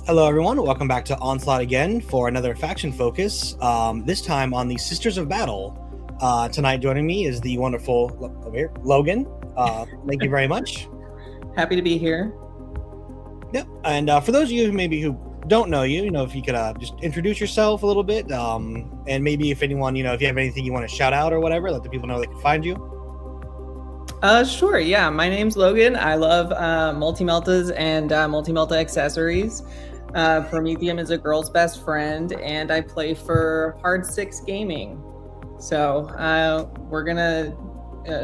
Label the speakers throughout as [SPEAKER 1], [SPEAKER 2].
[SPEAKER 1] Hello, everyone. Welcome back to Onslaught again for another faction focus. This time on the Sisters of Battle. Tonight, joining me is the wonderful Logan. Thank you very much.
[SPEAKER 2] Happy to be here.
[SPEAKER 1] Yep. And for those of you who don't know you, if you could just introduce yourself a little bit, and maybe if anyone, if you have anything you want to shout out or whatever, let the people know they can find you.
[SPEAKER 2] Sure. Yeah. My name's Logan. I love multi-meltas and multi-melta accessories. Prometheum is a girl's best friend, and I play for Hard 6 Gaming. So we're gonna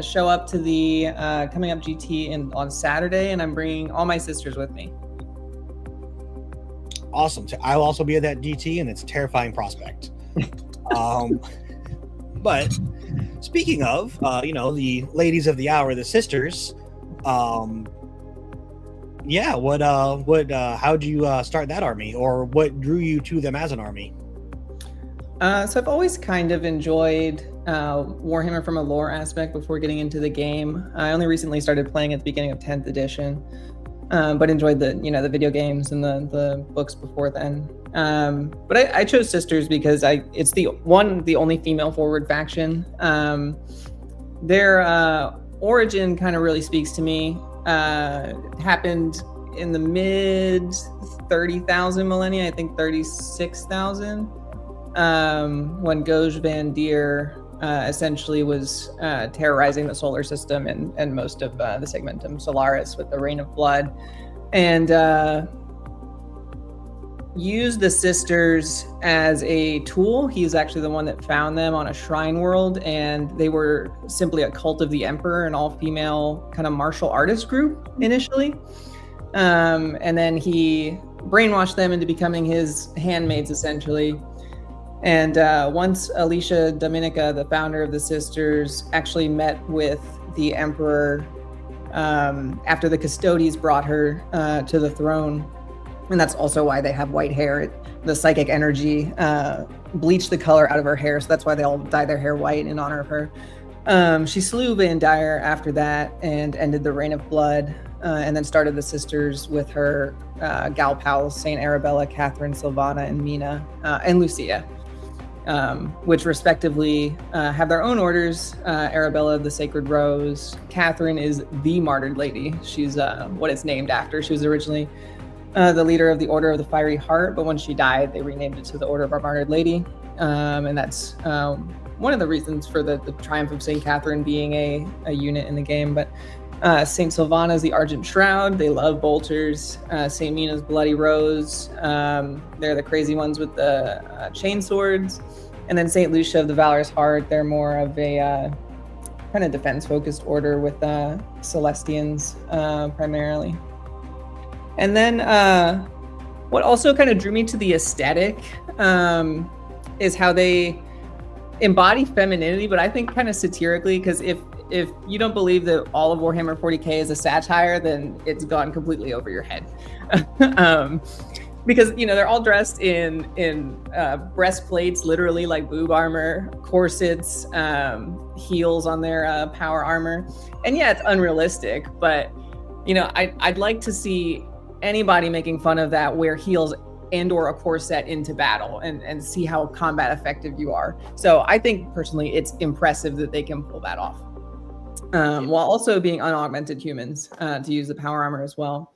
[SPEAKER 2] show up to the coming up GT on Saturday, and I'm bringing all my sisters with me.
[SPEAKER 1] Awesome. I'll also be at that GT, and it's a terrifying prospect. But speaking of, the ladies of the hour, the sisters, how'd you start that army, or what drew you to them as an army?
[SPEAKER 2] So I've always kind of enjoyed Warhammer from a lore aspect before getting into the game. I only recently started playing at the beginning of 10th edition, but enjoyed the video games and the books before then. But I chose Sisters because it's the only female forward faction. Their origin kind of really speaks to me. Happened in the mid 30,000 millennia, I think 36,000, when Goj Van Deer essentially was terrorizing the solar system and most of the Segmentum Solaris with the Rain of Blood, and used the sisters as a tool. He's actually the one that found them on a shrine world, and they were simply a cult of the Emperor, an all-female kind of martial artist group initially. And then he brainwashed them into becoming his handmaids, essentially. And once Alicia Dominica, the founder of the sisters, actually met with the Emperor after the Custodes brought her to the throne, and that's also why they have white hair. The psychic energy bleached the color out of her hair, so that's why they all dye their hair white in honor of her. She slew Van Dyer after that and ended the Reign of Blood, and then started the sisters with her gal pals, Saint Arabella, Catherine, Silvana, and Mina, and Lucia, which respectively have their own orders. Arabella, the Sacred Rose. Catherine is the Martyred Lady. She's what it's named after. She was originally the leader of the Order of the Fiery Heart, but when she died, they renamed it to the Order of Our Martyred Lady. And that's one of the reasons for the triumph of St. Catherine being a unit in the game. But St. Silvana is the Argent Shroud. They love bolters. St. Mina's Bloody Rose. They're the crazy ones with the chain swords. And then St. Lucia of the Valorous Heart. They're more of a kind of defense-focused order with Celestians primarily. And then what also kind of drew me to the aesthetic is how they embody femininity, but I think kind of satirically, because if you don't believe that all of Warhammer 40K is a satire, then it's gone completely over your head. Because they're all dressed in breastplates, literally like boob armor, corsets, heels on their power armor, and yeah, it's unrealistic, but I'd like to see anybody making fun of that wear heels and or a corset into battle and see how combat effective you are. So I think personally it's impressive that they can pull that off, while also being unaugmented humans, to use the power armor as well.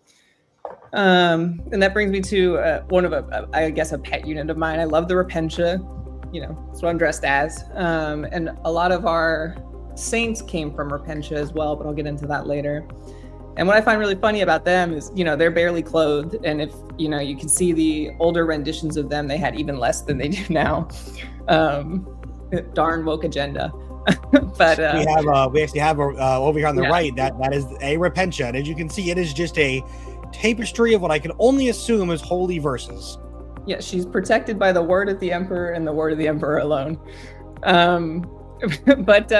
[SPEAKER 2] And that brings me to one of I guess a pet unit of mine. I love the Repentia. That's what I'm dressed as, and a lot of our saints came from Repentia as well, but I'll get into that later. And what I find really funny about them is, they're barely clothed. And if, you can see the older renditions of them, they had even less than they do now. Darn woke agenda. But
[SPEAKER 1] we actually have over here on the right, that is a Repentia. And as you can see, it is just a tapestry of what I can only assume is holy verses.
[SPEAKER 2] Yeah, she's protected by the word of the Emperor and the word of the Emperor alone. But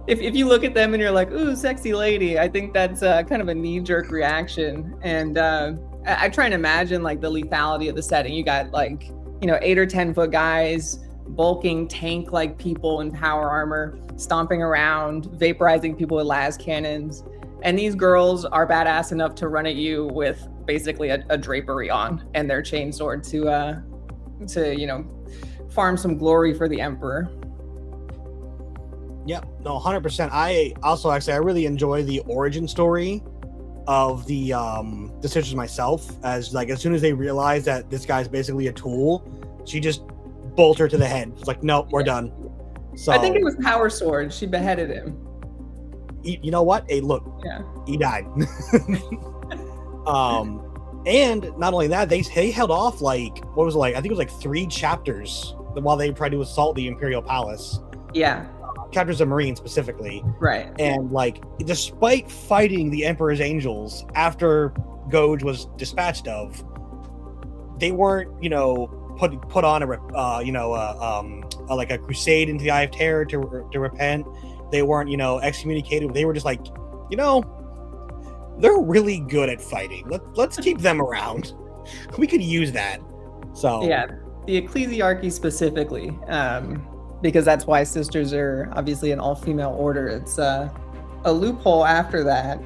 [SPEAKER 2] if you look at them and you're like, ooh, sexy lady, I think that's kind of a knee-jerk reaction. And I try and imagine like the lethality of the setting. You got 8 or 10 foot guys, bulking tank-like people in power armor, stomping around, vaporizing people with las cannons. And these girls are badass enough to run at you with basically a drapery on and their chainsword to farm some glory for the Emperor.
[SPEAKER 1] Yeah, no, 100%. I really enjoy the origin story of the sisters myself. As soon as they realize that this guy's basically a tool, she just bolts her to the head. It's like, nope, we're done. So
[SPEAKER 2] I think it was Power Sword. She beheaded him.
[SPEAKER 1] You know what? Hey, look, he died. And not only that, they held off I think it was 3 chapters while they tried to assault the Imperial Palace.
[SPEAKER 2] Yeah.
[SPEAKER 1] Chapters of Marine specifically.
[SPEAKER 2] Right.
[SPEAKER 1] And despite fighting the Emperor's Angels after Goj was dispatched of, they weren't, put on a crusade into the Eye of Terror to repent. They weren't, excommunicated. They were just they're really good at fighting. Let's keep them around. We could use that. So
[SPEAKER 2] yeah, the ecclesiarchy specifically, because that's why sisters are obviously an all-female order. It's a loophole after that.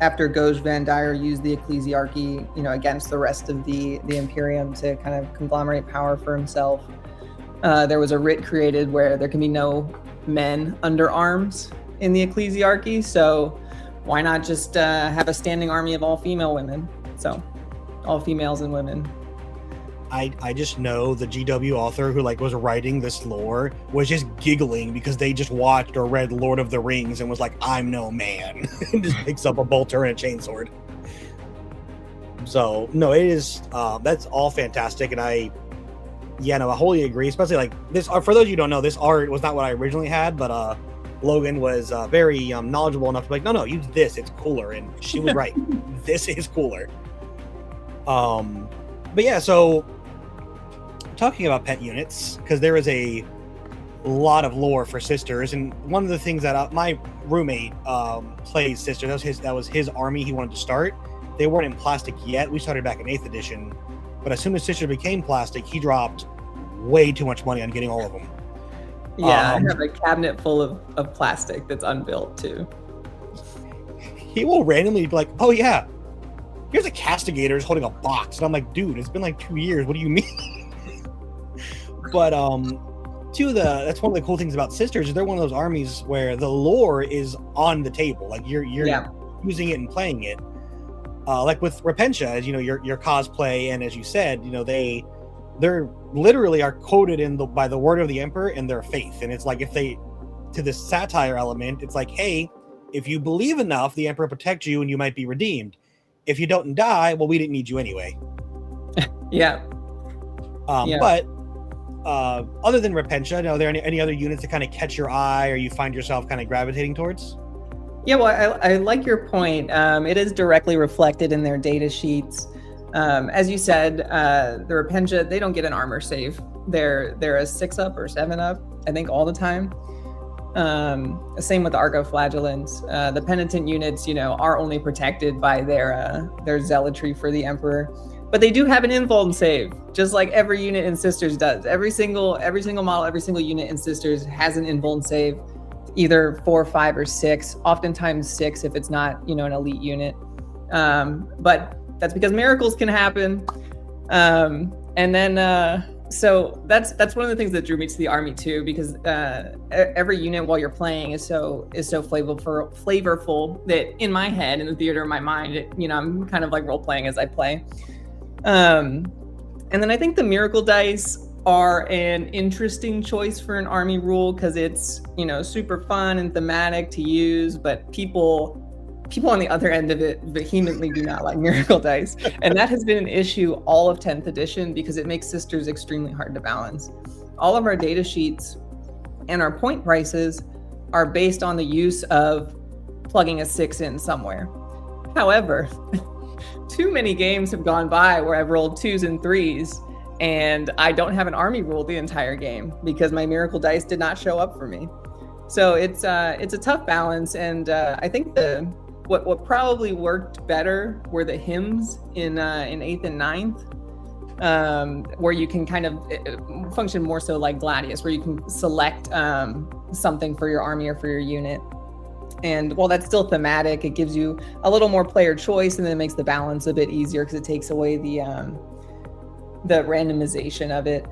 [SPEAKER 2] After Goj Van Dyer used the ecclesiarchy, against the rest of the Imperium to kind of conglomerate power for himself, there was a writ created where there can be no men under arms in the ecclesiarchy. So why not just have a standing army of all female women? So all females and women.
[SPEAKER 1] I just know the GW author who was writing this lore was just giggling because they just watched or read Lord of the Rings and was like, I'm no man. And just picks up a bolter and a chainsword. So no, it is that's all fantastic. And I wholly agree, especially this art. For those of you who don't know, this art was not what I originally had, but Logan was very knowledgeable enough to be like, no, use this, it's cooler. And she was right. This is cooler. But yeah, so talking about pet units, because there is a lot of lore for sisters, and one of the things that my roommate plays sisters. That was his army he wanted to start. They weren't in plastic yet. We started back in 8th edition, but as soon as sisters became plastic, he dropped way too much money on getting all of them.
[SPEAKER 2] Yeah, I have a cabinet full of plastic that's unbuilt too.
[SPEAKER 1] He will randomly be like, oh yeah, here's a castigator holding a box. And I'm like, dude, it's been 2 years. What do you mean? But that's one of the cool things about sisters is they're one of those armies where the lore is on the table. You're using it and playing it. With Repentia, as your cosplay, and as you said, they're literally are quoted by the word of the Emperor and their faith. And it's if they, to this satire element, it's hey, if you believe enough, the Emperor protects you and you might be redeemed. If you don't die, well, we didn't need you anyway.
[SPEAKER 2] Yeah.
[SPEAKER 1] But other than Repentia, are there any other units that kind of catch your eye or you find yourself kind of gravitating towards?
[SPEAKER 2] Yeah, well, I like your point. It is directly reflected in their data sheets. As you said, the Repentia, they don't get an armor save. They're a 6-up or 7-up, I think, all the time. Same with the Argoflagellants. The penitent units, are only protected by their zealotry for the Emperor. But they do have an invuln save, just like every unit in Sisters does. Every single model, every single unit in Sisters has an invuln save, either 4, 5, or 6. Oftentimes 6 if it's not, an elite unit. But that's because miracles can happen. And then so that's one of the things that drew me to the army too, because every unit while you're playing is so flavorful that in my head, in the theater of my mind, I'm kind of role playing as I play. And then I think the miracle dice are an interesting choice for an army rule because it's super fun and thematic to use, but people on the other end of it vehemently do not like miracle dice, and that has been an issue all of 10th edition because it makes sisters extremely hard to balance. All of our data sheets and our point prices are based on the use of plugging a 6 in somewhere. However, too many games have gone by where I've rolled 2s and 3s and I don't have an army rule the entire game because my miracle dice did not show up for me. So it's a tough balance, and I think what probably worked better were the hymns in 8th and 9th, where you can kind of function more so like Gladius, where you can select something for your army or for your unit. And while that's still thematic, it gives you a little more player choice, and then it makes the balance a bit easier because it takes away the randomization of it.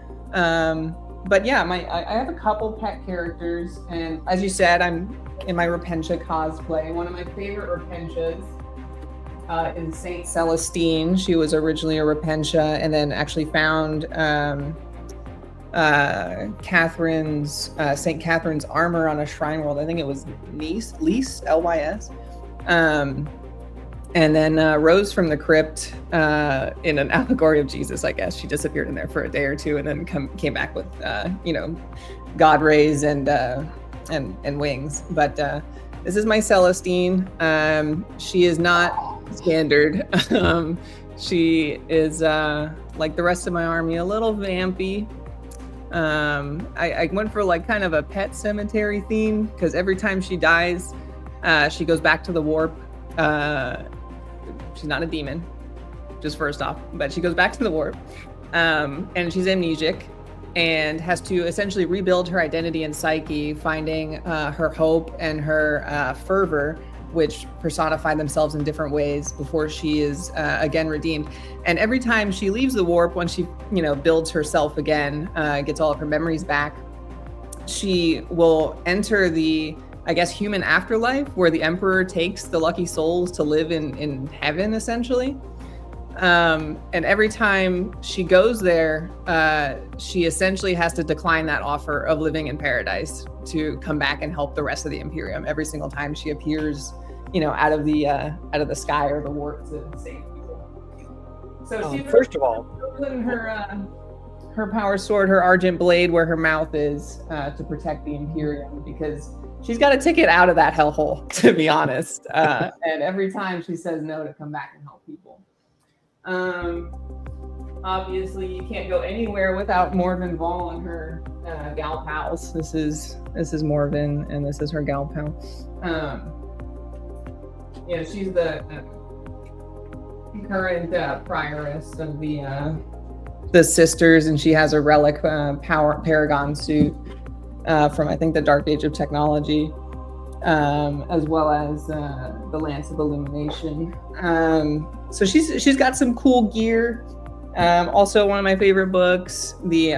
[SPEAKER 2] But yeah, I have a couple pet characters, and as you said, I'm in my Repentia cosplay. One of my favorite Repentias is Saint Celestine. She was originally a Repentia, and then actually found Saint Catherine's armor on a shrine world. I think it was Lys, Lys. And then rose from the crypt in an allegory of Jesus, I guess. She disappeared in there for a day or two, and then came back with God rays and wings. But this is my Celestine. She is not standard. She is like the rest of my army, a little vampy. I went for like kind of a pet cemetery theme, because every time she dies, she goes back to the warp. She's not a demon, just first off, but she goes back to the warp, and she's amnesic and has to essentially rebuild her identity and psyche, finding her hope and her fervor, which personify themselves in different ways before she is again redeemed. And every time she leaves the warp, when she builds herself again, gets all of her memories back, she will enter the, I guess, human afterlife, where the emperor takes the lucky souls to live in heaven, essentially. And every time she goes there, she essentially has to decline that offer of living in paradise to come back and help the rest of the Imperium. Every single time she appears, out of the sky or the warp to save people. So she's
[SPEAKER 1] first of all,
[SPEAKER 2] putting her power sword, her argent blade, where her mouth is, to protect the Imperium, because she's got a ticket out of that hellhole, to be honest. And every time she says no to come back and help people. Obviously, you can't go anywhere without Morven Vol and her gal pals. This is Morven, and this is her gal pal. She's the current prioress of the sisters, and she has a relic paragon suit from, I think, the Dark Age of Technology, as well as the Lance of Illumination. So she's got some cool gear. Also, one of my favorite books, the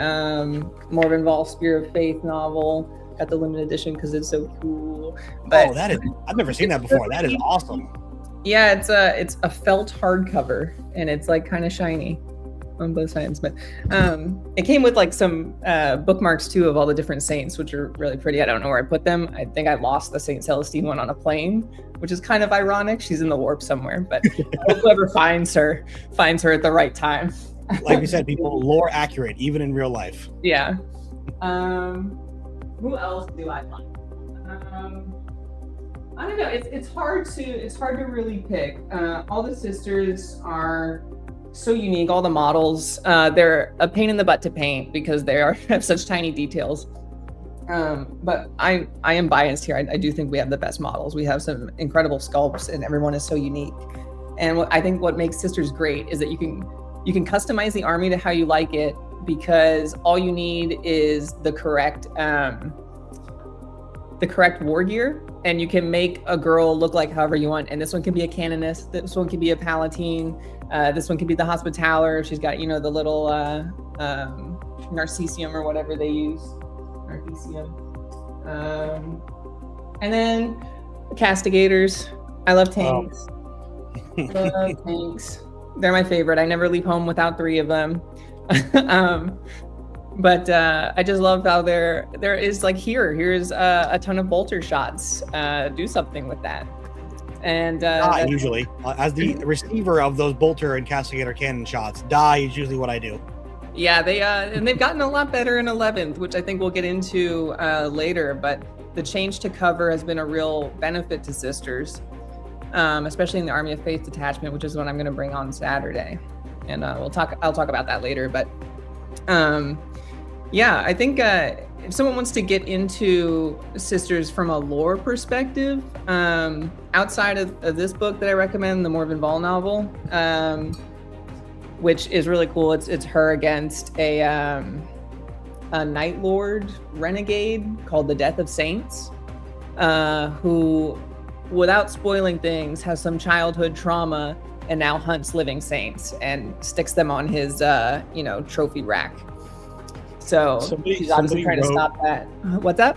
[SPEAKER 2] Morven Vol Spear of Faith novel. Got the limited edition because it's so cool. But
[SPEAKER 1] that is, I've never seen that before. That is awesome.
[SPEAKER 2] Yeah, it's a felt hardcover, and it's like kind of shiny on both sides. But it came with like some bookmarks too of all the different saints, which are really pretty. I don't know where I put them. I think I lost the Saint Celestine one on a plane, which is kind of ironic. She's in the warp somewhere, but whoever finds her at the right time.
[SPEAKER 1] Like we said, people, lore accurate even in real life.
[SPEAKER 2] Yeah. Who else do I like? I don't know. It's hard to really pick. All the sisters are so unique. All the models, they're a pain in the butt to paint because they have such tiny details. But I am biased here. I do think we have the best models. We have some incredible sculpts, and everyone is so unique. And I think what makes sisters great is that you can customize the army to how you like it, because all you need is the correct war gear, and you can make a girl look like however you want. And this one can be a canoness, this one can be a palatine, this one can be the hospitaller. She's got the little narcisium or whatever they use, narcisium. And then castigators. I love tanks. Love tanks. They're my favorite. I never leave home without 3 of them. But I just love how there is like here's a ton of bolter shots. Do something with that. And
[SPEAKER 1] usually, as the receiver of those bolter and castigator cannon shots, die is usually what I do. Yeah,
[SPEAKER 2] they've gotten a lot better in 11th, which I think we'll get into later. But the change to cover has been a real benefit to sisters, especially in the Army of Faith detachment, which is what I'm going to bring on Saturday. And I'll talk about that later. But yeah, I think if someone wants to get into sisters from a lore perspective, outside of this book that I recommend, the Morven Vol novel, which is really cool. It's her against a Night Lord renegade called the Death of Saints, who without spoiling things, has some childhood trauma and now hunts living saints and sticks them on his, trophy rack. So he's obviously trying to stop that. What's up?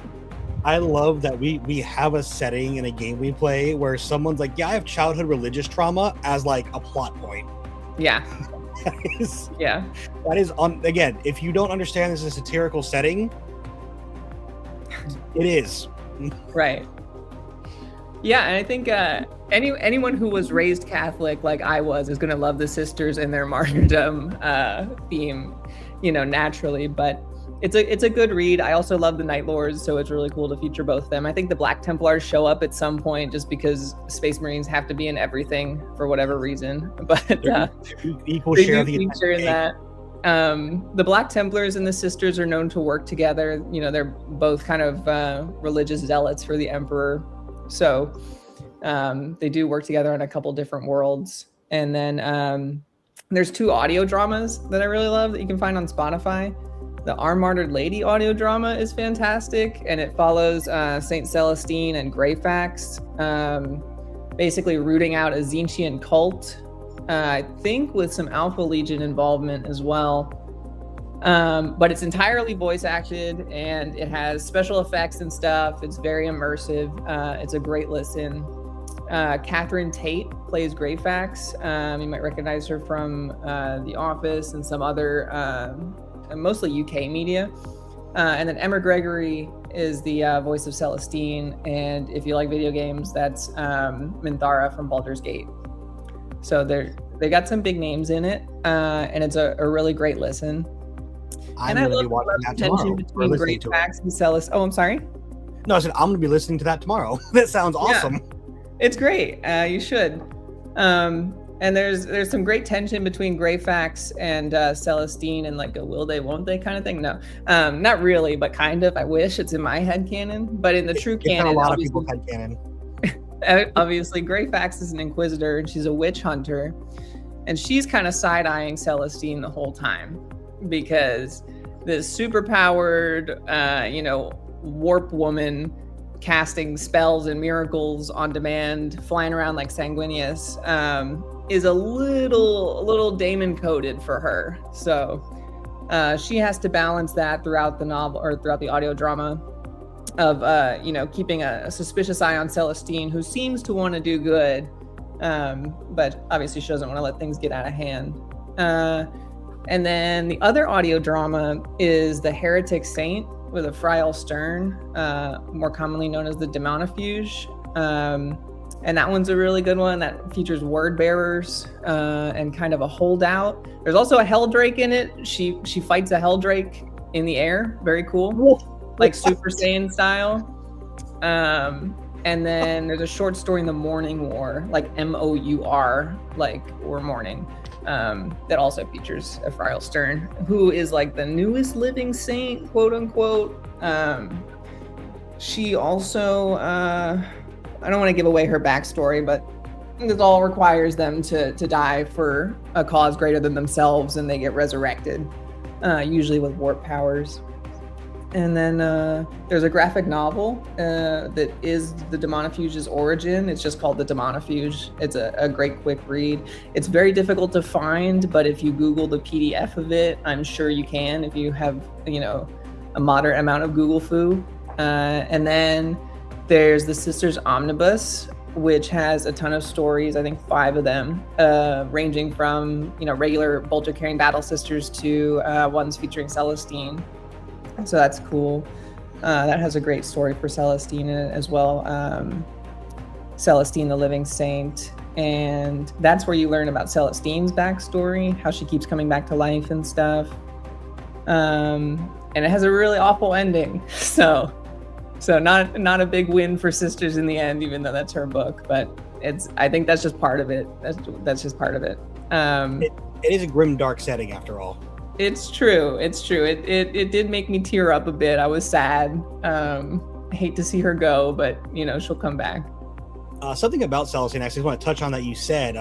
[SPEAKER 1] I love that we have a setting in a game we play where someone's like, yeah, I have childhood religious trauma as like a plot point.
[SPEAKER 2] Yeah.
[SPEAKER 1] That is again, if you don't understand this is a satirical setting, it is.
[SPEAKER 2] Right. Yeah, and I think anyone who was raised Catholic like I was is going to love the sisters and their martyrdom theme, naturally. But it's a good read. I also love the Night Lords, so it's really cool to feature both of them. I think the Black Templars show up at some point just because Space Marines have to be in everything for whatever reason. But
[SPEAKER 1] equal share of the
[SPEAKER 2] feature in that. The Black Templars and the sisters are known to work together. They're both kind of religious zealots for the Emperor. So they do work together on a couple different worlds. And then there's 2 audio dramas that I really love that you can find on Spotify. The Our Martyred Lady audio drama is fantastic, and it follows Saint Celestine and Greyfax, basically rooting out a Tzeentchian cult, I think with some Alpha Legion involvement as well. But it's entirely voice acted, and it has special effects and stuff. It's very immersive. It's a great listen. Catherine Tate plays Greyfax. You might recognize her from The Office and some other mostly UK media. And then Emma Gregory is the voice of Celestine. And if you like video games, that's Minthara from Baldur's Gate. So they got some big names in it, and it's a really great listen.
[SPEAKER 1] I'm going to be watching that tomorrow.
[SPEAKER 2] Between Greyfax and Celestine. Oh, I'm sorry?
[SPEAKER 1] No, I said I'm going to be listening to that tomorrow. That sounds awesome.
[SPEAKER 2] Yeah, it's great. You should. And there's some great tension between Greyfax and Celestine, and like a will they, won't they kind of thing. No, not really, but kind of. I wish it's in my headcanon, but in the true canon,
[SPEAKER 1] a lot of people's headcanon.
[SPEAKER 2] Obviously, Greyfax is an Inquisitor, and she's a witch hunter, and she's kind of side-eyeing Celestine the whole time because this super-powered, warp woman casting spells and miracles on demand, flying around like Sanguinius, is a little Daemon coded for her. So she has to balance that throughout the novel or throughout the audio drama of keeping a suspicious eye on Celestine, who seems to want to do good, but obviously she doesn't want to let things get out of hand. And then the other audio drama is The Heretic Saint with a Frial Stern, more commonly known as the Demonofuge. And that one's a really good one that features word bearers and kind of a holdout. There's also a Helldrake in it. She fights a Helldrake in the air. Very cool. Like Super Saiyan style. And then there's a short story in The Morning War, like MOUR, like or morning, that also features a Frial Stern, who is like the newest living saint, quote unquote. She also, I don't want to give away her backstory, but this all requires them to die for a cause greater than themselves, and they get resurrected, usually with warp powers. And then there's a graphic novel that is the Demonofuge's origin. It's just called The Demonofuge. It's a great quick read. It's very difficult to find, but if you Google the PDF of it, I'm sure you can if you have, a moderate amount of Google foo. And then there's the Sisters Omnibus, which has a ton of stories, I think 5 of them, ranging from, regular Bolter-carrying battle sisters to ones featuring Celestine. So that's cool. That has a great story for Celestine in it as well. Celestine, the Living Saint. And that's where you learn about Celestine's backstory, how she keeps coming back to life and stuff. And it has a really awful ending. So not a big win for Sisters in the end, even though that's her book. But I think that's just part of it. That's just part of it.
[SPEAKER 1] It is a grim, dark setting after all.
[SPEAKER 2] It's true. It did make me tear up a bit. I was sad. I hate to see her go, but she'll come back.
[SPEAKER 1] Something about Celestine, I just want to touch on that you said,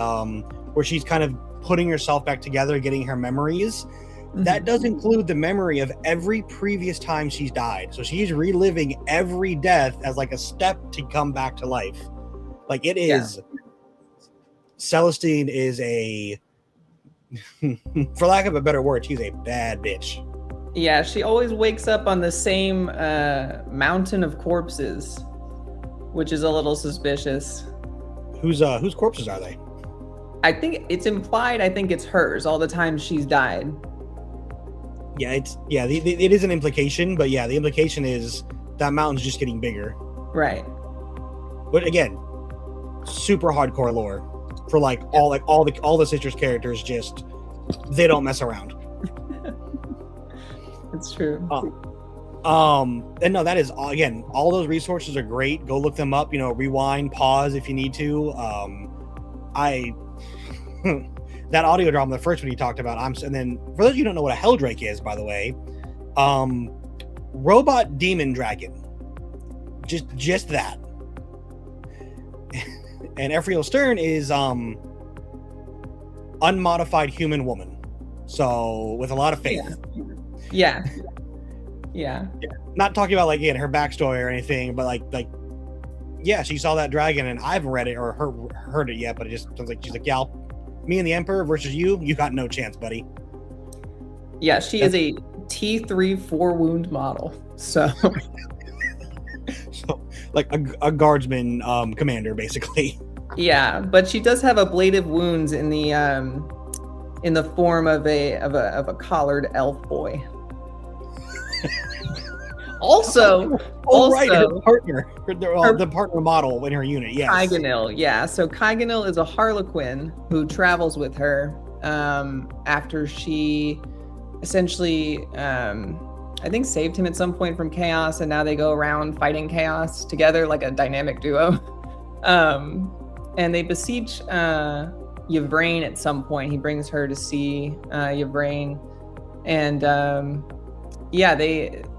[SPEAKER 1] where she's kind of putting herself back together, getting her memories. Mm-hmm. That does include the memory of every previous time she's died. So she's reliving every death as like a step to come back to life. Like it is. Celestine is a, for lack of a better word, she's a bad bitch.
[SPEAKER 2] Yeah, she always wakes up on the same mountain of corpses, which is a little suspicious.
[SPEAKER 1] Whose corpses are they?
[SPEAKER 2] I think it's implied. I think it's hers. All the time she's died.
[SPEAKER 1] Yeah, it is an implication, but yeah, the implication is that mountain's just getting bigger.
[SPEAKER 2] Right.
[SPEAKER 1] But again, super hardcore lore for all the Sisters characters. Just they don't mess around.
[SPEAKER 2] It's true.
[SPEAKER 1] And no, that is again, all those resources are great. Go look them up. Rewind, pause if you need to. That audio drama, the first one you talked about. And then for those of you who don't know what a Helldrake is, by the way, robot demon dragon. Just that. And Ephriel Stern is unmodified human woman. So with a lot of faith.
[SPEAKER 2] Yeah.
[SPEAKER 1] Not talking about her backstory or anything, but yeah, she saw that dragon, and I haven't read it or heard it yet, but it just sounds like she's like, yeah, me and the Emperor versus you got no chance, buddy.
[SPEAKER 2] Yeah, she is a T3 4-wound model. So
[SPEAKER 1] like a guardsman commander, basically.
[SPEAKER 2] Yeah, but she does have ablative wounds in the form of a collared elf boy. Also,
[SPEAKER 1] right, her partner, the partner model in her unit, yes.
[SPEAKER 2] Kygonil, yeah. So Kygonil is a Harlequin who travels with her after she essentially, I think, saved him at some point from chaos, and now they go around fighting chaos together like a dynamic duo. And they besiege Yvraine at some point. He brings her to see Yvraine, and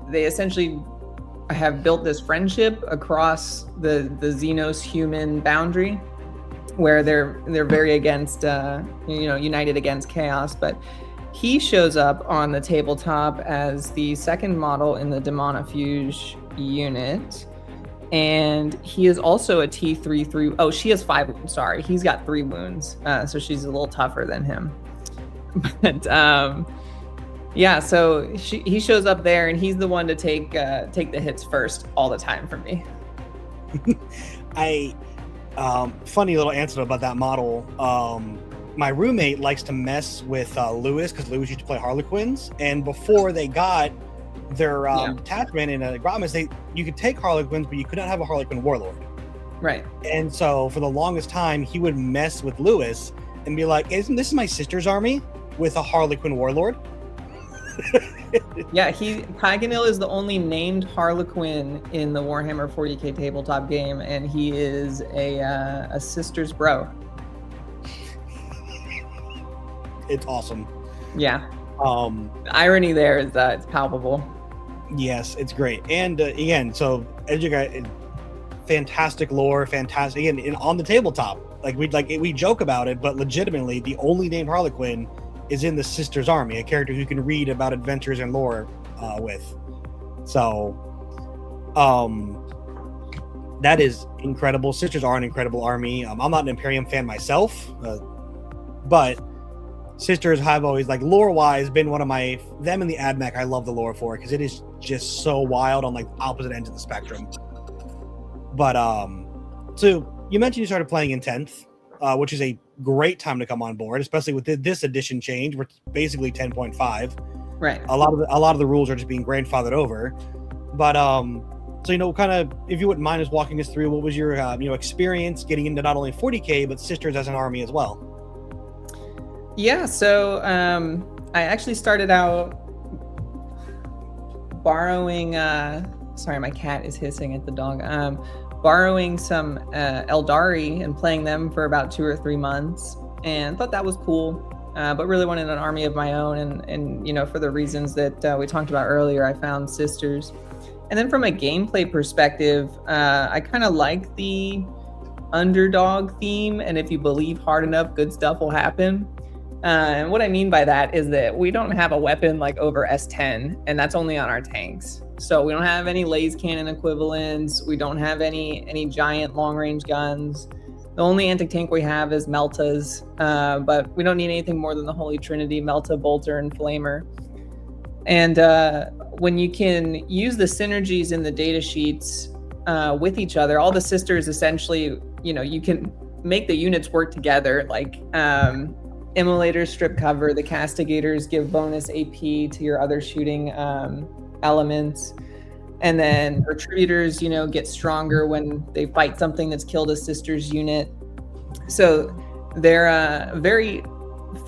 [SPEAKER 2] they essentially have built this friendship across the Xenos human boundary, where they're very against united against chaos. But he shows up on the tabletop as the second model in the Demonifuge unit, and he is also a T3 Oh, she has 5 wounds. Sorry, he's got 3 wounds, so she's a little tougher than him. But yeah, so he shows up there, and he's the one to take the hits first all the time for me.
[SPEAKER 1] Funny little anecdote about that model. My roommate likes to mess with Lewis, because Lewis used to play Harlequins, and before they got their detachment in Agramus, you could take Harlequins, but you could not have a Harlequin warlord.
[SPEAKER 2] Right.
[SPEAKER 1] And so for the longest time, he would mess with Lewis and be like, "Isn't this my sister's army with a Harlequin warlord?"
[SPEAKER 2] Yeah, Kygonil is the only named Harlequin in the Warhammer 40K tabletop game, and he is a sister's bro.
[SPEAKER 1] It's awesome.
[SPEAKER 2] Yeah. The irony there is that it's palpable.
[SPEAKER 1] Yes, it's great. And again, so fantastic lore, fantastic. Again, on the tabletop, we joke about it, but legitimately, the only named Harlequin is in the Sisters Army, a character who can read about adventures and lore with. So, that is incredible. Sisters are an incredible army. I'm not an Imperium fan myself, but Sisters have always, lore-wise, been one of them and the AdMech I love the lore for, because it is just so wild on opposite ends of the spectrum. But so you mentioned you started playing in 10th, which is a great time to come on board, especially with this edition change. We're basically 10.5.
[SPEAKER 2] Right.
[SPEAKER 1] A lot of the rules are just being grandfathered over. But so kind of, if you wouldn't mind us walking us through, what was your experience getting into not only 40K but Sisters as an army as well?
[SPEAKER 2] Yeah, so I actually started out borrowing. Sorry, my cat is hissing at the dog. Borrowing some Eldari and playing them for about 2 or 3 months, and thought that was cool. But really wanted an army of my own, and for the reasons that we talked about earlier, I found Sisters. And then from a gameplay perspective, I kind of like the underdog theme, and if you believe hard enough, good stuff will happen. And what I mean by that is that we don't have a weapon like over S10, and that's only on our tanks. So we don't have any laser cannon equivalents. We don't have any giant long-range guns. The only anti-tank we have is Meltas, but we don't need anything more than the Holy Trinity, Melta, Bolter, and Flamer. And when you can use the synergies in the data sheets with each other, all the sisters essentially, you can make the units work together. Like Immolators strip cover, the Castigators give bonus AP to your other shooting elements. And then Retributors, get stronger when they fight something that's killed a sister's unit. So they're very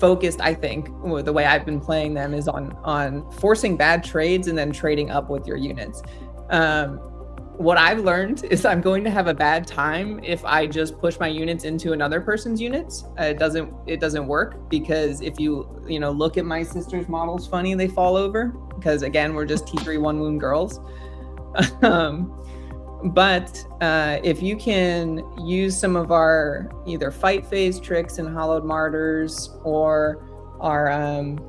[SPEAKER 2] focused, I think, the way I've been playing them is on forcing bad trades and then trading up with your units. What I've learned is I'm going to have a bad time if I just push my units into another person's units. It doesn't work, because if you look at my sister's models funny, they fall over, because again, we're just T3 1 wound girls. But if you can use some of our either fight phase tricks in Hallowed Martyrs, or our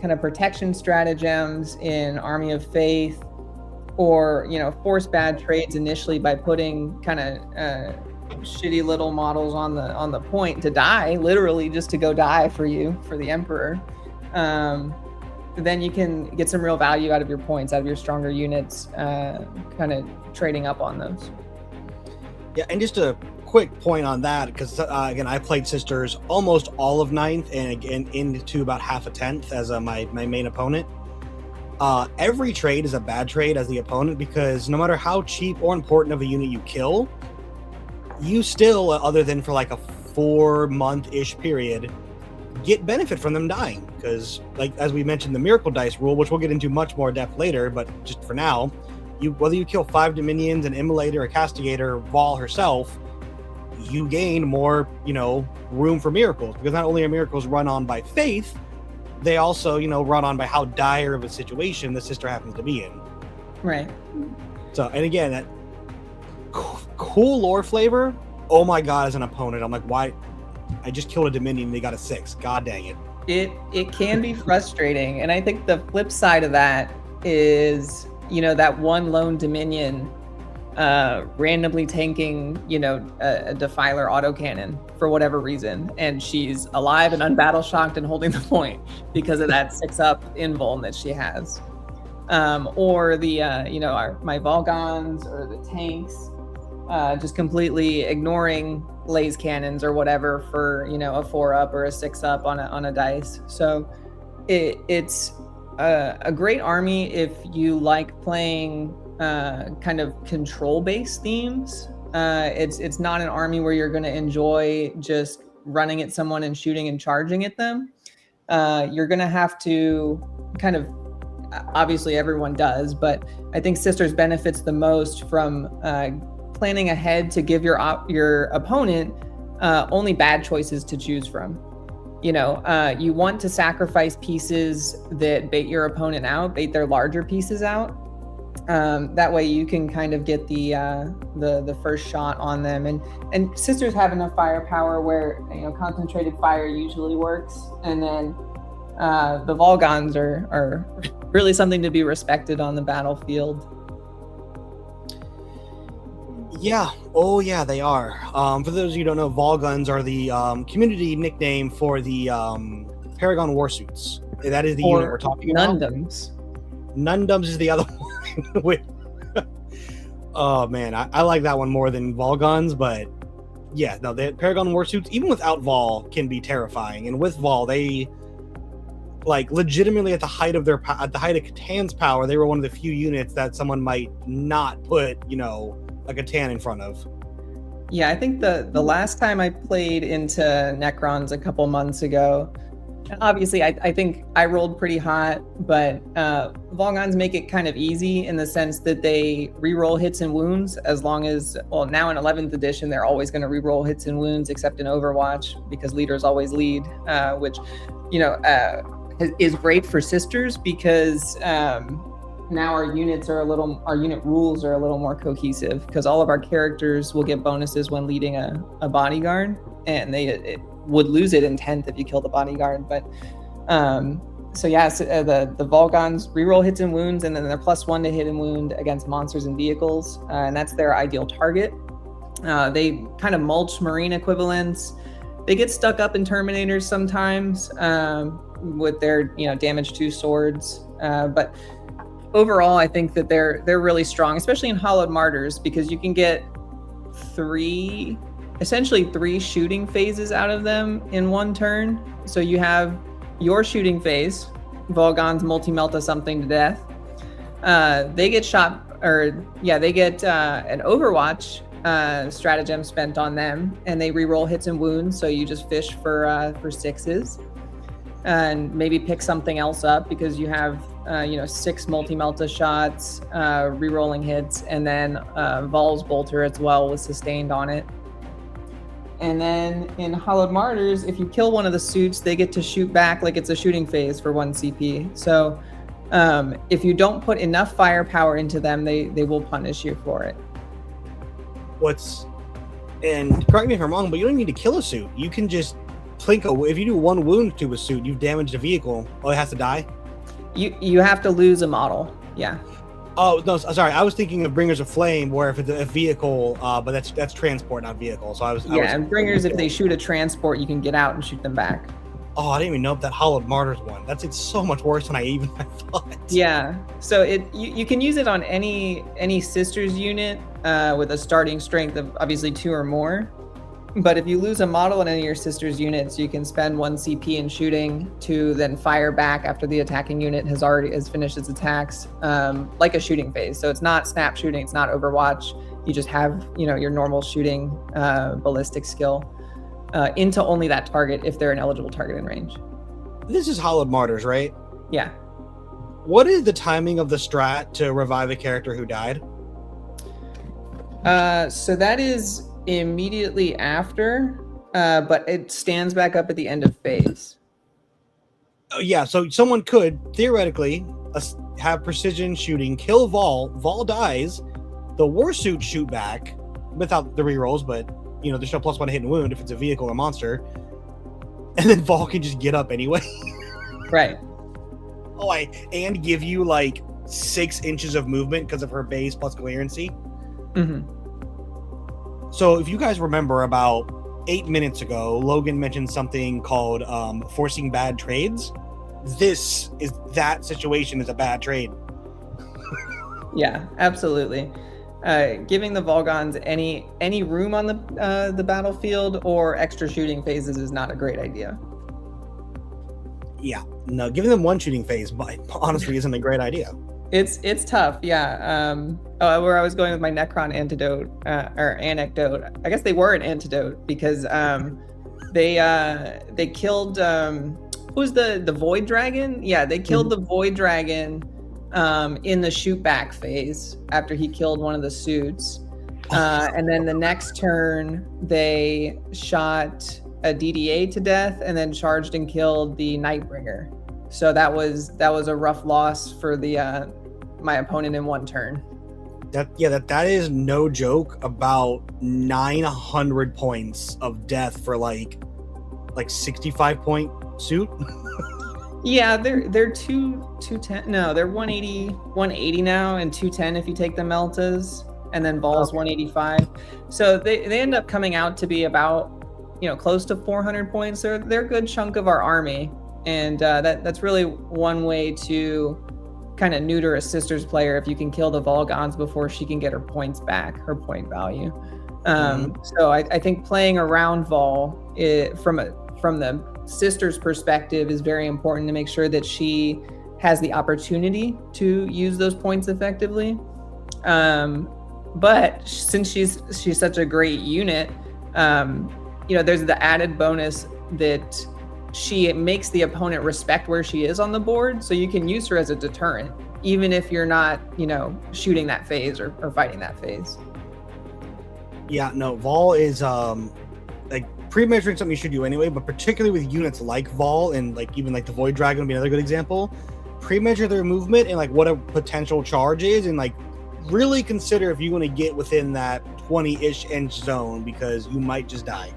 [SPEAKER 2] kind of protection stratagems in Army of Faith, or force bad trades initially by putting kind of shitty little models on the point to die, literally just to go die for the Emperor, then you can get some real value out of your points, out of your stronger units, kind of trading up on those.
[SPEAKER 1] Yeah, and just a quick point on that, because again, I played Sisters almost all of 9th and again into about half a 10th as my main opponent. Every trade is a bad trade as the opponent, because no matter how cheap or important of a unit you kill, you still, other than for like a 4-month-ish period, get benefit from them dying. Because, like, as we mentioned, the Miracle Dice rule, which we'll get into much more depth later, but just for now, whether you kill 5 Dominions, an Immolator, a Castigator, Vol herself, you gain more, room for miracles. Because not only are miracles run on by faith, they also, run on by how dire of a situation the sister happens to be in.
[SPEAKER 2] Right.
[SPEAKER 1] So, and again, that cool lore flavor. Oh my God, as an opponent, I'm like, why? I just killed a Dominion and they got a 6. God dang it.
[SPEAKER 2] It can be frustrating. And I think the flip side of that is, that one lone Dominion randomly tanking, a Defiler autocannon for whatever reason, and she's alive and unbattle shocked and holding the point because of that 6-up invuln that she has. Or the my Volgons or the tanks just completely ignoring laser cannons or whatever for a 4-up or a 6-up on a dice. So it's a great army if you like playing kind of control-based themes. It's not an army where you're going to enjoy just running at someone and shooting and charging at them. You're going to have to kind of, obviously everyone does, but I think Sisters benefits the most from planning ahead to give your opponent only bad choices to choose from. You want to sacrifice pieces that bait your opponent out, bait their larger pieces out. That way you can kind of get the first shot on them, and Sisters have enough firepower where concentrated fire usually works, and then the Volgons are really something to be respected on the battlefield.
[SPEAKER 1] Yeah. Oh yeah, they are. For those of you who don't know, Volguns are the community nickname for the Paragon Warsuits. That is the unit we're talking about. Nundums is the other one. Oh man, I like that one more than Volguns, but yeah, no, the Paragon Warsuits, even without Vol, can be terrifying, and with Vol, they legitimately at the height of Catan's power, they were one of the few units that someone might not put a Catan in front of.
[SPEAKER 2] Yeah, I think the last time I played into Necrons a couple months ago, obviously I think I rolled pretty hot, but Volgons make it kind of easy in the sense that they re-roll hits and wounds as long as, well, now in 11th edition, they're always going to re-roll hits and wounds except in Overwatch, because leaders always lead, which, is great for Sisters because now our unit rules are a little more cohesive, because all of our characters will get bonuses when leading a bodyguard, and it would lose it in 10th if you kill the bodyguard. But the Volgons reroll hits and wounds, and then they're +1 to hit and wound against monsters and vehicles, and that's their ideal target. They kind of mulch marine equivalents. They get stuck up in Terminators sometimes with their damage 2 swords. But overall, I think that they're really strong, especially in Hollowed Martyrs, because you can get essentially three shooting phases out of them in one turn. So you have your shooting phase, Volgon's multi-melta something to death. They get they get an Overwatch stratagem spent on them, and they reroll hits and wounds. So you just fish for 6s, and maybe pick something else up because you have 6 multi-melta shots, rerolling hits, and then Vol's Bolter as well with sustained on it. And then in Hollowed Martyrs, if you kill one of the suits, they get to shoot back like it's a shooting phase for 1 CP. So if you don't put enough firepower into them, they will punish you for it.
[SPEAKER 1] And correct me if I'm wrong, but you don't need to kill a suit. You can just if you do 1 wound to a suit, you've damaged a vehicle. Oh, it has to die?
[SPEAKER 2] You have to lose a model. Yeah.
[SPEAKER 1] Oh, no, sorry. I was thinking of Bringers of Flame, where if it's a vehicle, but that's transport, not vehicle. So
[SPEAKER 2] and Bringers, if they shoot a transport, you can get out and shoot them back.
[SPEAKER 1] Oh, I didn't even know that Hollowed Martyrs one. It's so much worse than I thought.
[SPEAKER 2] Yeah. So you can use it on any Sisters unit with a starting strength of obviously 2 or more. But if you lose a model in any of your Sisters units, you can spend 1 CP in shooting to then fire back after the attacking unit has finished its attacks, like a shooting phase. So it's not snap shooting, it's not Overwatch. You just have your normal shooting ballistic skill into only that target if they're an eligible target in range.
[SPEAKER 1] This is Hollowed Martyrs, right?
[SPEAKER 2] Yeah.
[SPEAKER 1] What is the timing of the strat to revive a character who died?
[SPEAKER 2] So that is immediately after, but it stands back up at the end of phase.
[SPEAKER 1] Oh, yeah, so someone could theoretically have precision shooting, kill Vol dies, the Warsuit shoot back without the rerolls, but there's still +1 hit and wound if it's a vehicle or monster, and then Vol can just get up anyway.
[SPEAKER 2] Right.
[SPEAKER 1] Oh, and give you 6 inches of movement because of her base plus coherency.
[SPEAKER 2] Mm-hmm.
[SPEAKER 1] So if you guys remember, about 8 minutes ago, Logan mentioned something called forcing bad trades. That situation is a bad trade.
[SPEAKER 2] Yeah, absolutely. Giving the Volgons any room on the battlefield or extra shooting phases is not a great idea.
[SPEAKER 1] Yeah, no, giving them 1 shooting phase, honestly, isn't a great idea.
[SPEAKER 2] It's tough, yeah. Where I was going with my Necron anecdote, I guess they were an antidote because they killed who's the Void Dragon? Yeah, they killed the Void Dragon in the shoot back phase after he killed one of the suits, and then the next turn they shot a DDA to death and then charged and killed the Nightbringer. So that was a rough loss for my opponent in 1 turn.
[SPEAKER 1] That is no joke. About 900 points of death for like 65 point suit.
[SPEAKER 2] Yeah, they're 210. No, they're 180 now, and 210 if you take the Meltas, and then Vol's 185. So they end up coming out to be about close to 400 points. They're a good chunk of our army, and that's really one way to kind of neuter a Sisters player if you can kill the Volgons before she can get her points back, her point value. So I think playing around Vol from the Sisters perspective is very important to make sure that she has the opportunity to use those points effectively. But since she's such a great unit, there's the added bonus that she makes the opponent respect where she is on the board, so you can use her as a deterrent, even if you're not, shooting that phase or fighting that phase. Yeah, no,
[SPEAKER 1] Vol is pre-measuring something you should do anyway, but particularly with units like Vol and even the Void Dragon would be another good example. Pre-measure their movement and what a potential charge is, and really consider if you want to get within that 20-ish inch zone, because you might just die.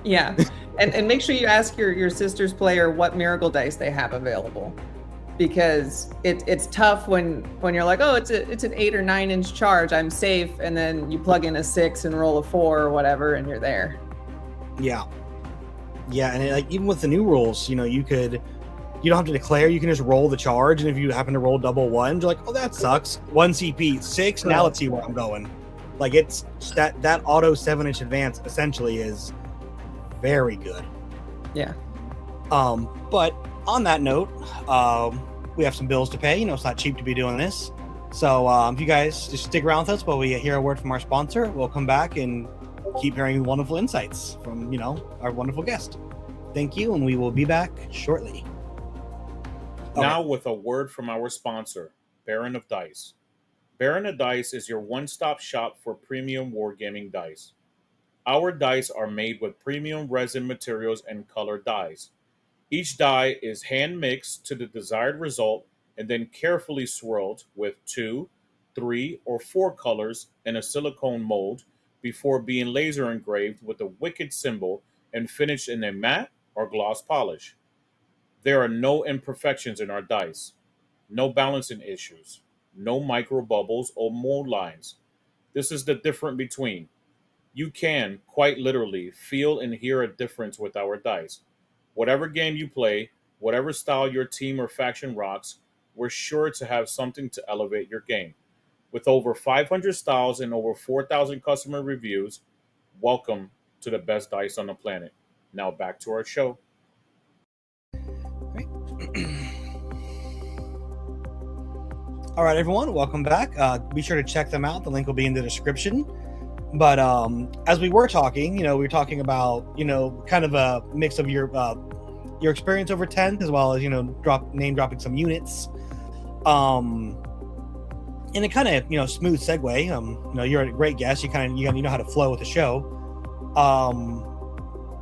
[SPEAKER 2] Yeah. And make sure you ask your Sisters player what miracle dice they have available. because it's tough when you're like, oh, it's an 8 or 9 inch charge, I'm safe, and then you plug in a 6 and roll a 4 or whatever, and you're there.
[SPEAKER 1] Yeah, and like even with the new rules, you don't have to declare. You can just roll the charge, and if you happen to roll double ones, you're like, oh, that sucks. 1 CP, 6. Now let's see where I'm going. Like it's that auto 7-inch advance essentially is very good.
[SPEAKER 2] Yeah.
[SPEAKER 1] But on that note, we have some bills to pay. It's not cheap to be doing this. So if you guys just stick around with us while we hear a word from our sponsor, we'll come back and keep hearing wonderful insights from, our wonderful guest. Thank you, and we will be back shortly.
[SPEAKER 3] Now with a word from our sponsor, Baron of Dice. Baron of Dice is your one-stop shop for premium wargaming dice. Our dice are made with premium resin materials and colored dyes. Each die is hand-mixed to the desired result and then carefully swirled with 2, 3, or 4 colors in a silicone mold before being laser engraved with a wicked symbol and finished in a matte or gloss polish. There are no imperfections in our dice, no balancing issues, no micro bubbles or mold lines. This is the difference between. You can, quite literally, feel and hear a difference with our dice. Whatever game you play, whatever style your team or faction rocks, we're sure to have something to elevate your game. With over 500 styles and over 4,000 customer reviews, welcome to the best dice on the planet. Now back to our show.
[SPEAKER 1] All right, everyone, welcome back. Be sure to check them out. The link will be in the description. But as we were talking, we were talking about, kind of a mix of your experience over 10th, as well as, name dropping some units. In a kind of, smooth segue, you're a great guest. You know how to flow with the show.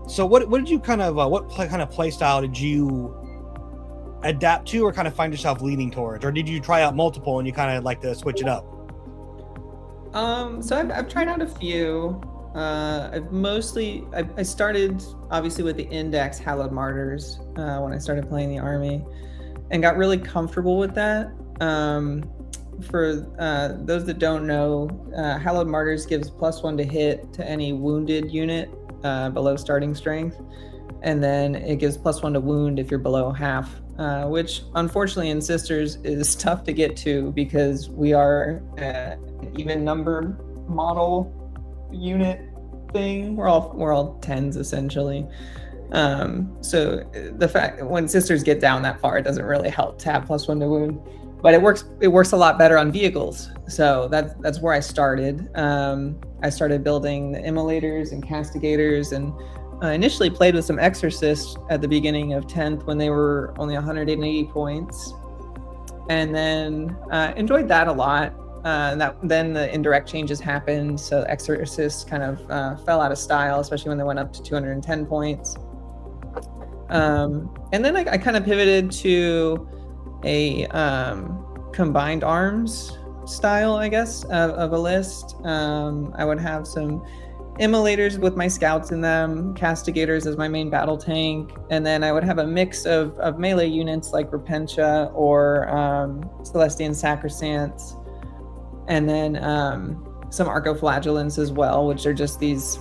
[SPEAKER 1] So what did you kind of play style did you adapt to, or kind of find yourself leaning towards, or did you try out multiple and you kind of like to switch it up?
[SPEAKER 2] So I've tried out a few. I started obviously with the Index Hallowed Martyrs when I started playing the army, and got really comfortable with that. For those that don't know, Hallowed Martyrs gives +1 to hit to any wounded unit below starting strength, and then it gives +1 to wound if you're below half, which unfortunately in Sisters is tough to get to because we are an even number model unit thing. We're all 10s essentially. So the fact when Sisters get down that far, it doesn't really help to have +1 to wound. But it works a lot better on vehicles. So that's where I started. I started building the immolators and castigators, and initially played with some exorcists at the beginning of 10th when they were only 180 points, and then enjoyed that a lot. Then the indirect changes happened, so exorcists kind of fell out of style, especially when they went up to 210 points. And then I kind of pivoted to a combined arms style, I guess, of a list. I would have some immolators with my scouts in them, castigators as my main battle tank, and then I would have a mix of melee units like Repentia or Celestian Sacrosanct, and then some Archoflagellants as well, which are just these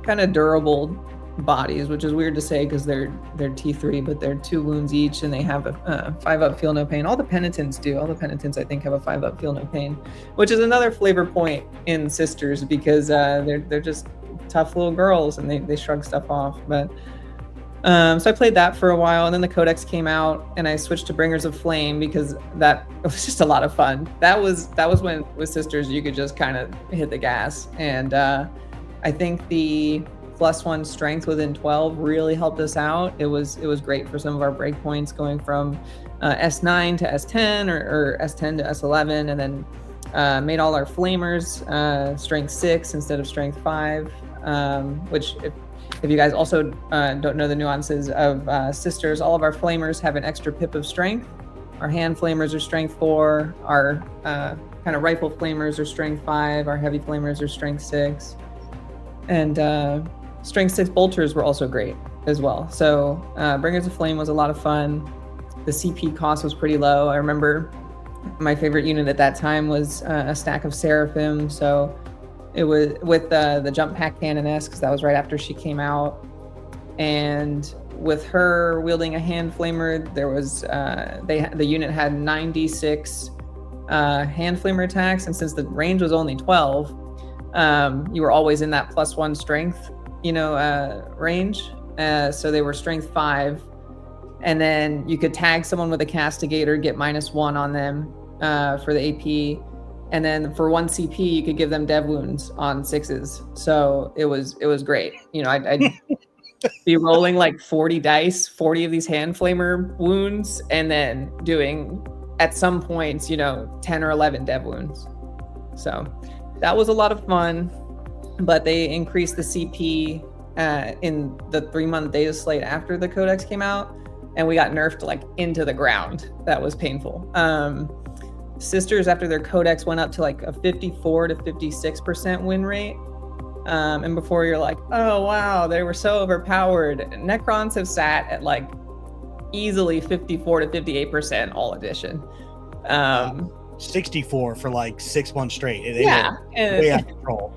[SPEAKER 2] kind of durable bodies, which is weird to say because they're T3, but they're 2 wounds each, and they have a 5-up feel no pain. All the penitents do. All the penitents I think have a 5-up feel no pain, which is another flavor point in Sisters because they're just tough little girls and they shrug stuff off. But so I played that for a while, and then the Codex came out, and I switched to Bringers of Flame because that was just a lot of fun. That was when with Sisters you could just kind of hit the gas, and I think the +1 strength within 12 really helped us out. It was great for some of our breakpoints, going from S9 to S10 or S10 to S11, and then made all our flamers strength 6 instead of strength 5, which if you guys also don't know the nuances of Sisters, all of our flamers have an extra pip of strength. Our hand flamers are strength 4, our kind of rifle flamers are strength 5, our heavy flamers are strength 6, and strength 6 bolters were also great as well. So Bringers of Flame was a lot of fun. the CP cost was pretty low. I remember my favorite unit at that time was a stack of Seraphim. So it was with the jump pack canoness, because that was right after she came out. And with her wielding a hand flamer, there was the unit had 96 hand flamer attacks, and since the range was only 12, you were always in that +1 strength, range. So they were strength 5, and then you could tag someone with a castigator, get -1 on them for the AP, and then for 1 CP you could give them dev wounds on 6s. So it was great. I'd be rolling like 40 dice, 40 of these hand flamer wounds, and then doing at some points 10 or 11 dev wounds. So that was a lot of fun. But they increased the CP in the 3-month data slate after the codex came out, and we got nerfed like into the ground. That was painful. Sisters, after their codex, went up to like a 54 to 56% win rate. And before you're like, oh wow, they were so overpowered. Necrons have sat at like easily 54 to 58% all edition.
[SPEAKER 1] 64 for like 6 months straight. They
[SPEAKER 2] yeah,
[SPEAKER 1] were way out of control.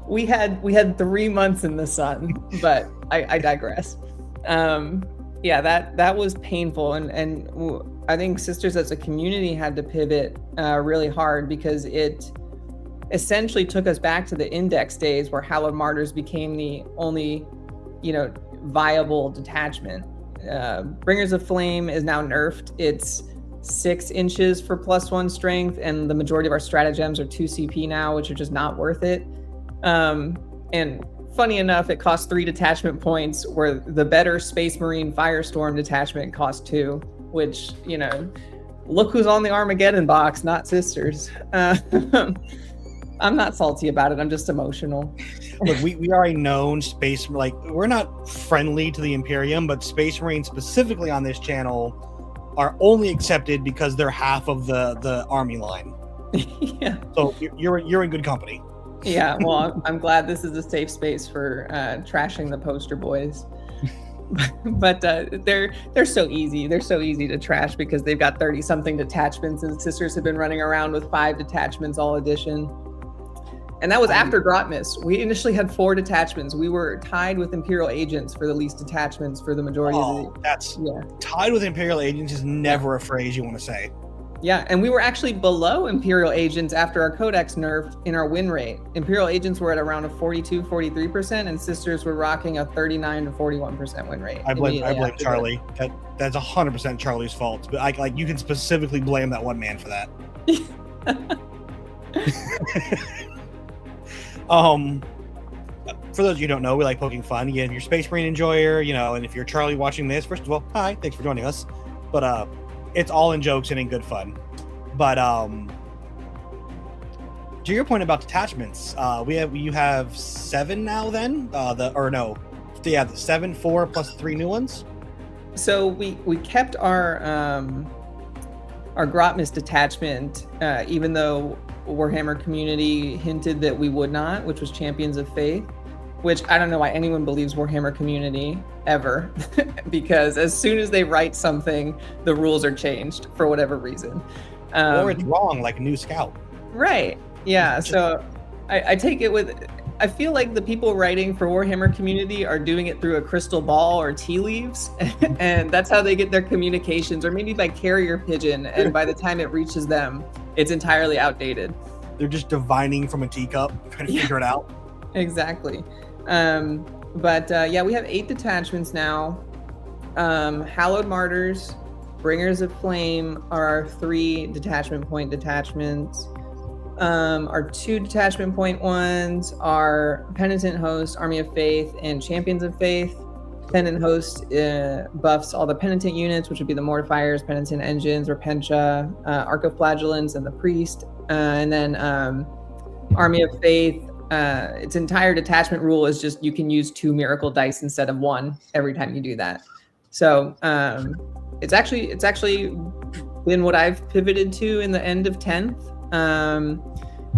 [SPEAKER 2] We had 3 months in the sun, but I digress. Yeah, that was painful, and I think Sisters as a community had to pivot really hard, because it essentially took us back to the index days where Hallowed Martyrs became the only, viable detachment. Bringers of Flame is now nerfed. It's 6 inches for +1 strength, and the majority of our stratagems are 2 CP now, which are just not worth it. And funny enough, it costs 3 detachment points, where the better Space Marine Firestorm detachment costs 2, which, look who's on the Armageddon box, not Sisters. I'm not salty about it. I'm just emotional.
[SPEAKER 1] Look, we already known space, like, we're not friendly to the Imperium, but Space Marines specifically on this channel are only accepted because they're half of the army line.
[SPEAKER 2] Yeah.
[SPEAKER 1] So you're in good company.
[SPEAKER 2] Yeah, well, I'm glad this is a safe space for trashing the poster boys. But they're so easy. They're so easy to trash because they've got 30-something detachments, and Sisters have been running around with 5 detachments all edition. And that was after Grotmas. We initially had 4 detachments. We were tied with Imperial Agents for the least detachments for the majority of the...
[SPEAKER 1] Tied with Imperial Agents is never a phrase you want to say.
[SPEAKER 2] Yeah, and we were actually below Imperial Agents after our Codex nerf in our win rate. Imperial Agents were at around a 42, 43%, and Sisters were rocking a 39 to 41% win rate.
[SPEAKER 1] I blame Charlie. That's 100% Charlie's fault. But you can specifically blame that one man for that. For those of you who don't know, we like poking fun. Again, if you're a Space Marine enjoyer, and if you're Charlie watching this, first of all, hi, thanks for joining us. But it's all in jokes and in good fun. But to your point about detachments, you have 7 now. Then the 7, 4 plus 3 new ones.
[SPEAKER 2] So we kept our Grotmas detachment, even though Warhammer community hinted that we would not, which was Champions of Faith, which I don't know why anyone believes Warhammer community ever, because as soon as they write something, the rules are changed for whatever reason.
[SPEAKER 1] Or it's wrong, like a new scout.
[SPEAKER 2] Right. Yeah. So I take it with, I feel like the people writing for Warhammer community are doing it through a crystal ball or tea leaves, and that's how they get their communications, or maybe by carrier pigeon, and by the time it reaches them, it's entirely outdated.
[SPEAKER 1] They're just divining from a teacup, trying to figure it out.
[SPEAKER 2] Exactly. But we have 8 detachments now. Hallowed Martyrs, Bringers of Flame are 3 detachment point detachments. Our 2 detachment point ones are Penitent Host, Army of Faith, and Champions of Faith. Penitent Host buffs all the Penitent units, which would be the Mortifiers, Penitent Engines, Repentia, Archoflagellants, and the Priest. And then Army of Faith, its entire detachment rule is just you can use 2 miracle dice instead of 1 every time you do that. So it's actually been what I've pivoted to in the end of 10th,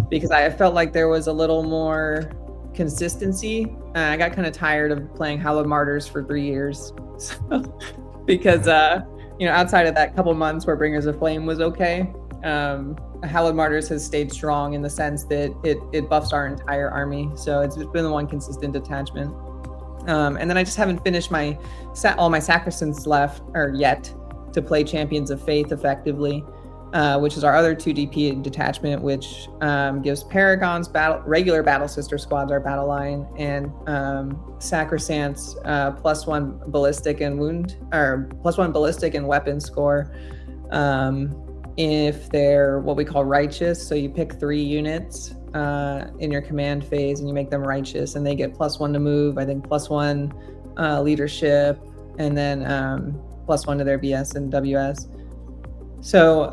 [SPEAKER 2] because I felt like there was a little more consistency. I got kind of tired of playing Hallowed Martyrs for 3 years, because outside of that couple months where Bringers of Flame was okay, Hallowed Martyrs has stayed strong in the sense that it buffs our entire army. So it's been the one consistent detachment. And then I just haven't finished all my Sacrosands left or yet to play Champions of Faith effectively, which is our other 2 DP detachment, which gives Paragons regular battle sister squads our battle line, and Sacrosands +1 ballistic and wound, or +1 ballistic and weapon score if they're what we call righteous. So you pick 3 units in your command phase and you make them righteous, and they get +1 to move, I think +1 leadership, and then +1 to their BS and WS. So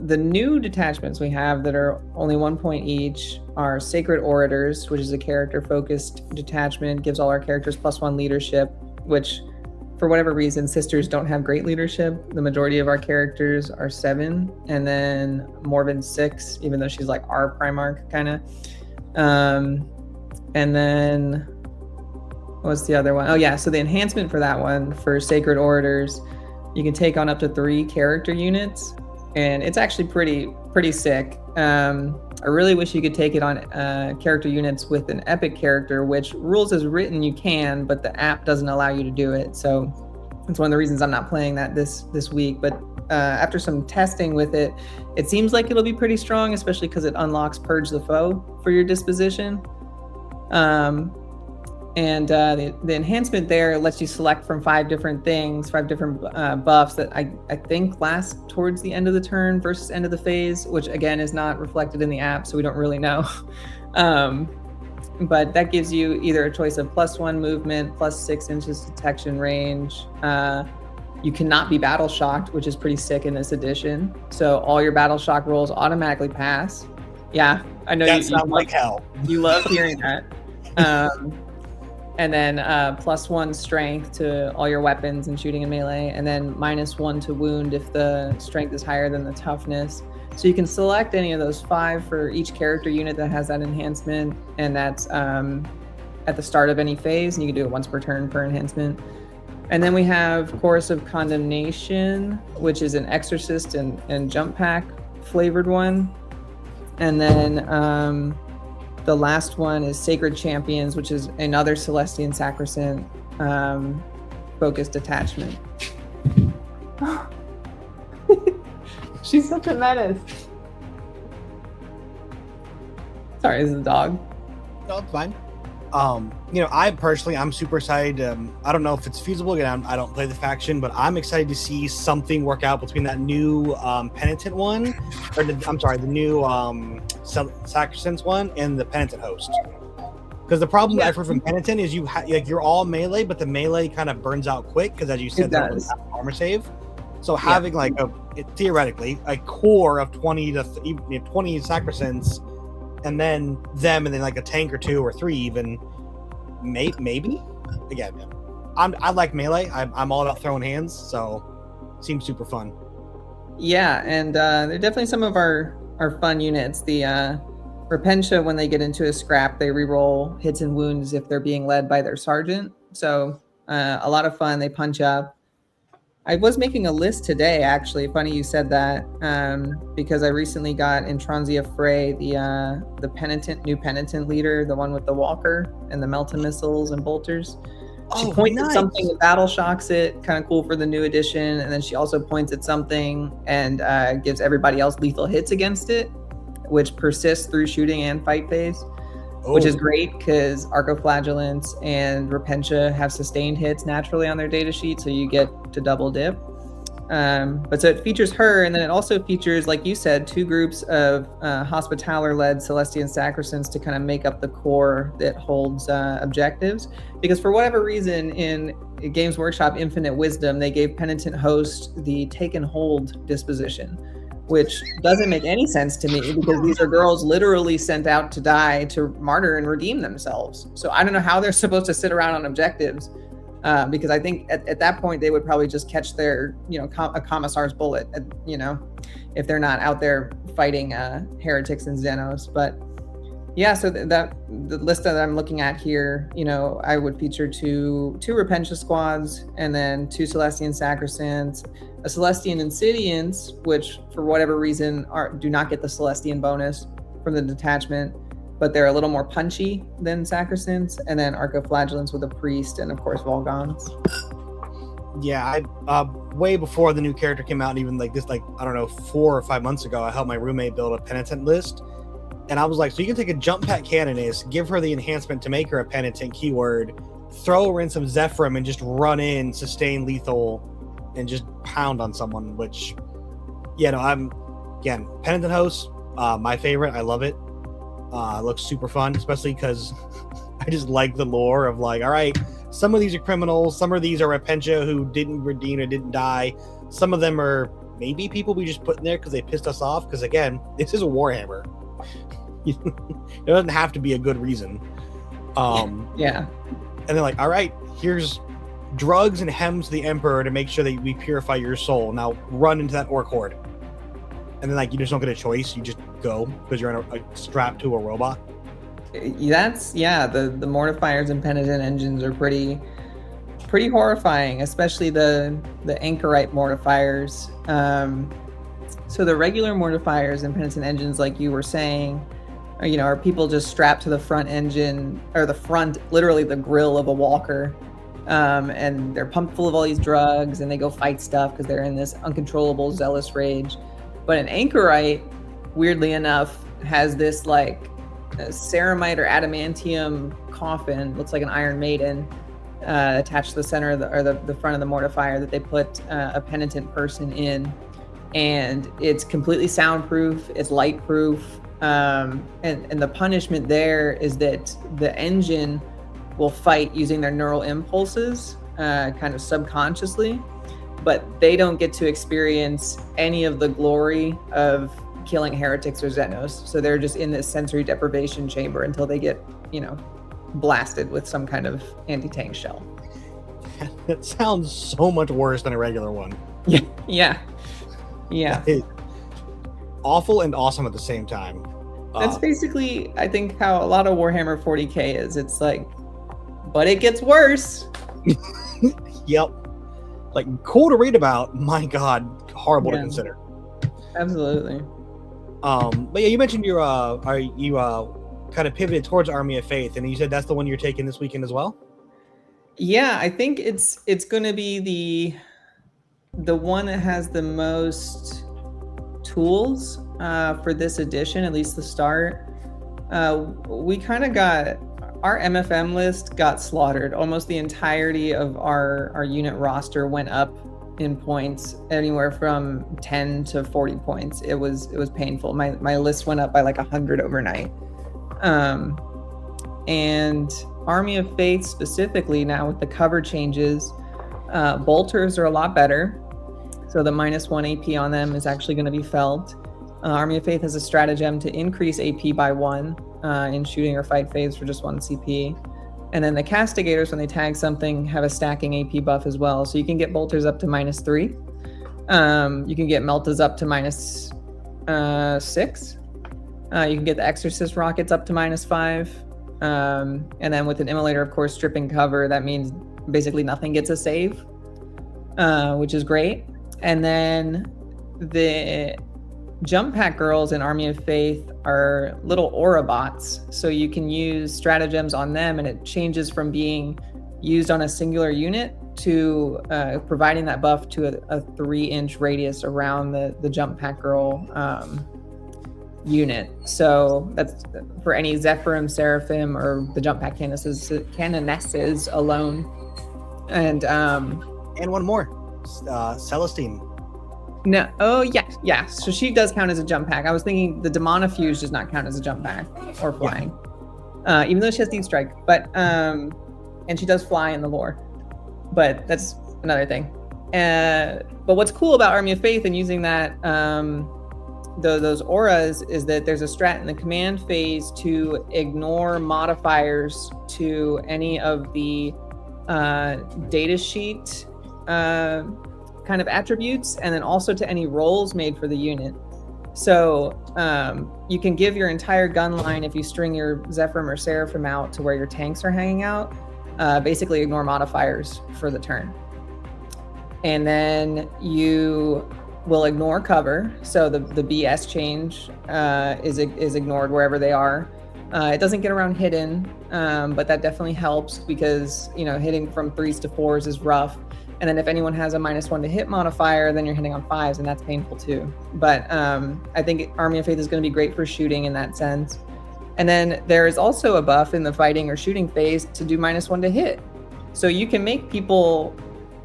[SPEAKER 2] the new detachments we have that are only 1 point each are Sacred Orators, which is a character-focused detachment, gives all our characters +1 leadership, which for whatever reason, sisters don't have great leadership. The majority of our characters are 7, and then Morven's 6, even though she's like our Primarch kind of. And then what's the other one? Oh yeah, so the enhancement for that one, for Sacred Orators, you can take on up to 3 character units, and it's actually pretty sick. I really wish you could take it on character units with an epic character, which rules as written you can, but the app doesn't allow you to do it. So it's one of the reasons I'm not playing that this week. But after some testing with it, it seems like it'll be pretty strong, especially because it unlocks Purge the Foe for your disposition. And the enhancement there lets you select from 5 different things, 5 different buffs that I think last towards the end of the turn versus end of the phase, which again is not reflected in the app, so we don't really know. But that gives you either a choice of +1 movement, +6 inches detection range. You cannot be battle shocked, which is pretty sick in this edition. So all your battle shock rolls automatically pass. Yeah, I know
[SPEAKER 1] that sounds like hell.
[SPEAKER 2] You love hearing that. And then +1 strength to all your weapons and shooting and melee, and then -1 to wound if the strength is higher than the toughness. So you can select any of those 5 for each character unit that has that enhancement, and that's at the start of any phase, and you can do it once per turn per enhancement. And then we have Chorus of Condemnation, which is an Exorcist and Jump Pack flavored one. And then the last one is Sacred Champions, which is another Celestian Sacrosanct focused detachment. She's such a menace. Sorry, this is a dog.
[SPEAKER 1] No, it's fine. I'm super excited. I don't know if it's feasible. Again, I don't play the faction, but I'm excited to see something work out between that new Penitent one, or the new Sacrosanct one, and the Penitent host. Because the problem I've heard from Penitent is you're all melee, but the melee kind of burns out quick because, as you said, there's armor save. So having theoretically a core of 20 Sacrosancts, and then like a tank or 2 or 3 even, maybe. Again, I like melee. I'm all about throwing hands, so it seems super fun.
[SPEAKER 2] Yeah, and they're definitely some of our fun units. The Repentia, when they get into a scrap, they reroll hits and wounds if they're being led by their sergeant. So a lot of fun. They punch up. I was making a list today, actually. Funny you said that, because I recently got Intransia Frey, the new Penitent leader, the one with the walker and the melta missiles and bolters. She points at something and battle shocks it, kind of cool for the new edition. And then she also points at something and gives everybody else lethal hits against it, which persists through shooting and fight phase. Which is great because Arcoflagellants and Repentia have sustained hits naturally on their data sheet, so you get to double dip. But so it features her, and then it also features, like you said, 2 groups of Hospitaller-led Celestian Sacrosancts to kind of make up the core that holds objectives. Because for whatever reason, in Games Workshop Infinite Wisdom, they gave Penitent Host the take and hold disposition, which doesn't make any sense to me because these are girls literally sent out to die to martyr and redeem themselves. So I don't know how they're supposed to sit around on objectives, because I think at that point they would probably just catch their, a commissar's bullet, if they're not out there fighting heretics and Xenos. But Yeah, so that the list that I'm looking at here, I would feature two Repentia squads, and then 2 Celestian Sacrosands, a Celestian Insidians, which for whatever reason do not get the Celestian bonus from the detachment, but they're a little more punchy than Sacrosands, and then Archoflagellants with a priest, and of course Volgons.
[SPEAKER 1] Yeah, I way before the new character came out, and even I don't know, 4 or 5 months ago, I helped my roommate build a penitent list. And I was like, so you can take a jump pack canonist, give her the enhancement to make her a penitent keyword, throw her in some Zephyrim, and just run in, sustain lethal, and just pound on someone. Which, I'm penitent host, my favorite. I love it. It looks super fun, especially because I just like the lore of all right, some of these are criminals, some of these are Repentia who didn't redeem or didn't die. Some of them are maybe people we just put in there because they pissed us off. Because again, this is a Warhammer. It doesn't have to be a good reason.
[SPEAKER 2] Yeah.
[SPEAKER 1] And they're like, all right, here's drugs and hems to the Emperor to make sure that we purify your soul. Now run into that orc horde. And then you just don't get a choice. You just go because you're strapped to a robot.
[SPEAKER 2] The mortifiers and penitent engines are pretty horrifying, especially the anchorite mortifiers. So the regular mortifiers and penitent engines, like you were saying, are people just strapped to the front engine, or the front, literally the grill of a walker, and they're pumped full of all these drugs, and they go fight stuff because they're in this uncontrollable zealous rage. But an anchorite, weirdly enough, has this ceramite or adamantium coffin, looks like an Iron Maiden, attached to the center of the front of the mortifier that they put a penitent person in. And it's completely soundproof, it's lightproof, and the punishment there is that the engine will fight using their neural impulses, kind of subconsciously, but they don't get to experience any of the glory of killing heretics or Xenos. So they're just in this sensory deprivation chamber until they get, blasted with some kind of anti-tank shell.
[SPEAKER 1] That sounds so much worse than a regular one.
[SPEAKER 2] Yeah.
[SPEAKER 1] Awful and awesome at the same time.
[SPEAKER 2] That's basically, I think, how a lot of Warhammer 40K is. It's but it gets worse.
[SPEAKER 1] Yep. Cool to read about. My God, horrible to consider.
[SPEAKER 2] Absolutely.
[SPEAKER 1] But yeah, you mentioned you kind of pivoted towards Army of Faith, and you said that's the one you're taking this weekend as well.
[SPEAKER 2] Yeah, I think it's going to be the one that has the most tools for this edition, at least the start. We kind of got our MFM list got slaughtered. Almost the entirety of our unit roster went up in points, anywhere from 10 to 40 points. It was painful. My list went up by 100 overnight. And Army of Faith specifically, now with the cover changes, bolters are a lot better. So the -1 AP on them is actually going to be felt. Army of Faith has a stratagem to increase AP by 1 in shooting or fight phase for just 1 CP. And then the Castigators, when they tag something, have a stacking AP buff as well. So you can get bolters up to -3. You can get meltas up to -6. You can get the Exorcist rockets up to -5. And then with an Immolator, of course, stripping cover, that means basically nothing gets a save, which is great. And then the Jump Pack girls in Army of Faith are little aura bots. So you can use stratagems on them, and it changes from being used on a singular unit to providing that buff to a 3-inch radius around the Jump Pack girl unit. So that's for any Zephyrim, Seraphim, or the Jump Pack canonesses alone. And
[SPEAKER 1] one more, Celestine.
[SPEAKER 2] No, oh yeah. So she does count as a jump pack. I was thinking the Demonifuse does not count as a jump pack or flying, even though she has Deep Strike. But and she does fly in the lore, but that's another thing. But what's cool about Army of Faith and using that those auras is that there's a strat in the command phase to ignore modifiers to any of the data sheet kind of attributes, and then also to any rolls made for the unit. So you can give your entire gun line, if you string your Zephyrim or Seraphim out to where your tanks are hanging out, basically ignore modifiers for the turn. And then you will ignore cover. So the BS change is ignored wherever they are. It doesn't get around hidden, but that definitely helps because, hitting from 3s to 4s is rough. And then if anyone has a -1 to hit modifier, then you're hitting on 5s, and that's painful too. But I think Army of Faith is going to be great for shooting in that sense. And then there is also a buff in the fighting or shooting phase to do -1 to hit. So you can make people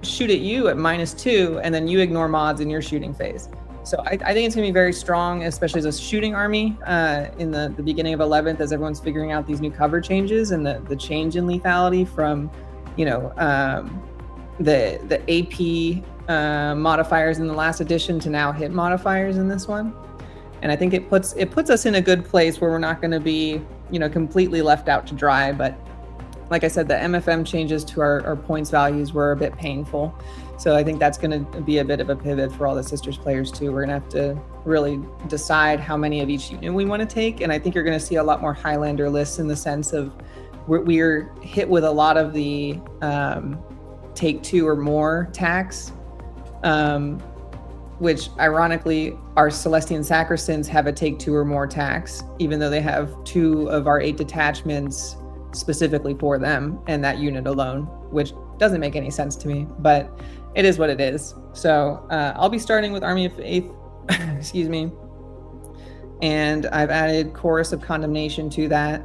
[SPEAKER 2] shoot at you at -2, and then you ignore mods in your shooting phase. So I think it's going to be very strong, especially as a shooting army in the beginning of 11th, as everyone's figuring out these new cover changes and the change in lethality from, the AP modifiers in the last edition to now hit modifiers in this one. And I think it puts us in a good place where we're not going to be, completely left out to dry. But like I said, the MFM changes to our points values were a bit painful. So I think that's going to be a bit of a pivot for all the Sisters players too. We're going to have to really decide how many of each unit we want to take. And I think you're going to see a lot more Highlander lists in the sense of we're hit with a lot of the take 2 or more tax, which ironically our Celestian Sacristans have a take 2 or more tax, even though they have 2 of our 8 detachments specifically for them and that unit alone, which doesn't make any sense to me, but it is what it is. So I'll be starting with Army of Faith, excuse me, and I've added Chorus of Condemnation to that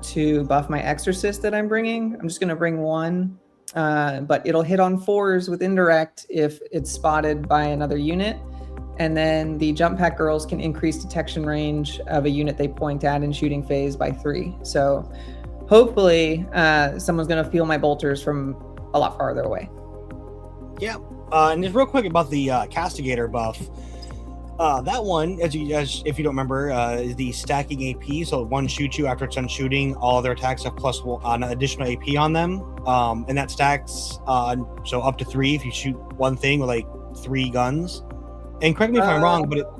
[SPEAKER 2] to buff my Exorcist that I'm bringing. I'm just going to bring 1. But it'll hit on 4s with indirect if it's spotted by another unit. And then the jump pack girls can increase detection range of a unit they point at in shooting phase by 3. So hopefully someone's going to feel my bolters from a lot farther away.
[SPEAKER 1] Yeah. And just real quick about the Castigator buff. That one, as if you don't remember, is the stacking AP. So one shoots you after it's done shooting. All their attacks have plus an additional AP on them, and that stacks so up to 3 if you shoot one thing with like 3 guns. And correct me if I'm wrong, but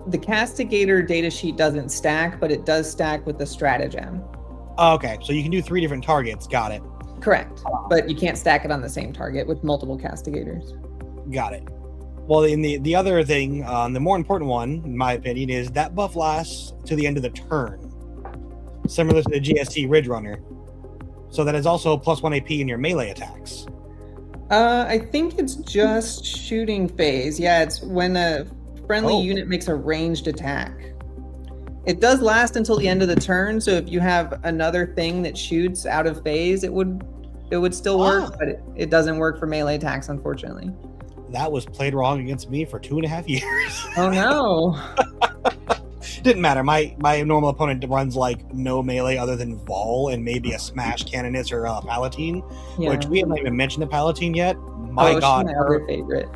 [SPEAKER 2] the Castigator datasheet doesn't stack, but it does stack with the stratagem.
[SPEAKER 1] Okay, so you can do 3 different targets. Got it.
[SPEAKER 2] Correct, but you can't stack it on the same target with multiple Castigators.
[SPEAKER 1] Got it. Well, in the other thing, the more important one, in my opinion, is that buff lasts to the end of the turn, similar to the GSC Ridge Runner. So that is also +1 AP in your melee attacks.
[SPEAKER 2] I think it's just shooting phase. Yeah, it's when a friendly unit makes a ranged attack. It does last until the end of the turn, so if you have another thing that shoots out of phase, it would still work, but it doesn't work for melee attacks, unfortunately.
[SPEAKER 1] That was played wrong against me for 2.5 years.
[SPEAKER 2] Oh no.
[SPEAKER 1] Didn't matter. My normal opponent runs like no melee other than Vol and maybe a Smash Cannonist or a Palatine, which we haven't even mentioned the Palatine yet. My God.
[SPEAKER 2] She's my other favorite.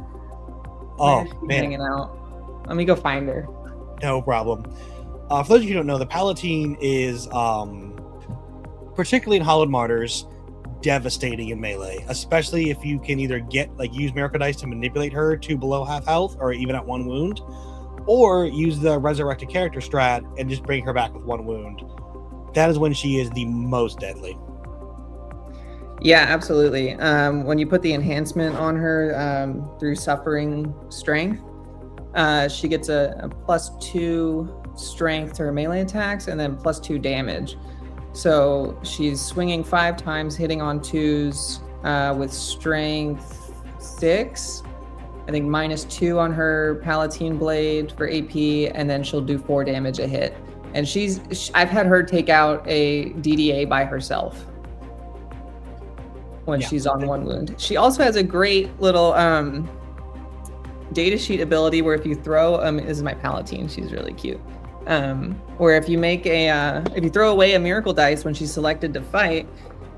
[SPEAKER 1] Oh, man.
[SPEAKER 2] Hanging out. Let me go find her.
[SPEAKER 1] No problem. For those of you who don't know, the Palatine is, particularly in Hallowed Martyrs, devastating in melee, especially if you can either use Miracle Dice to manipulate her to below half health or even at 1 wound, or use the resurrected character strat and just bring her back with 1 wound. That is when she is the most deadly.
[SPEAKER 2] Yeah, absolutely. When you put the enhancement on her through Suffering Strength, she gets a +2 strength to her melee attacks and then +2 damage. So she's swinging 5 times, hitting on 2s with strength 6. I think -2 on her Palatine Blade for AP, and then she'll do 4 damage a hit. And I've had her take out a DDA by herself when she's on 1 wound. She also has a great little datasheet ability where if you throw, this is my Palatine, she's really cute. Where if you if you throw away a Miracle Dice when she's selected to fight,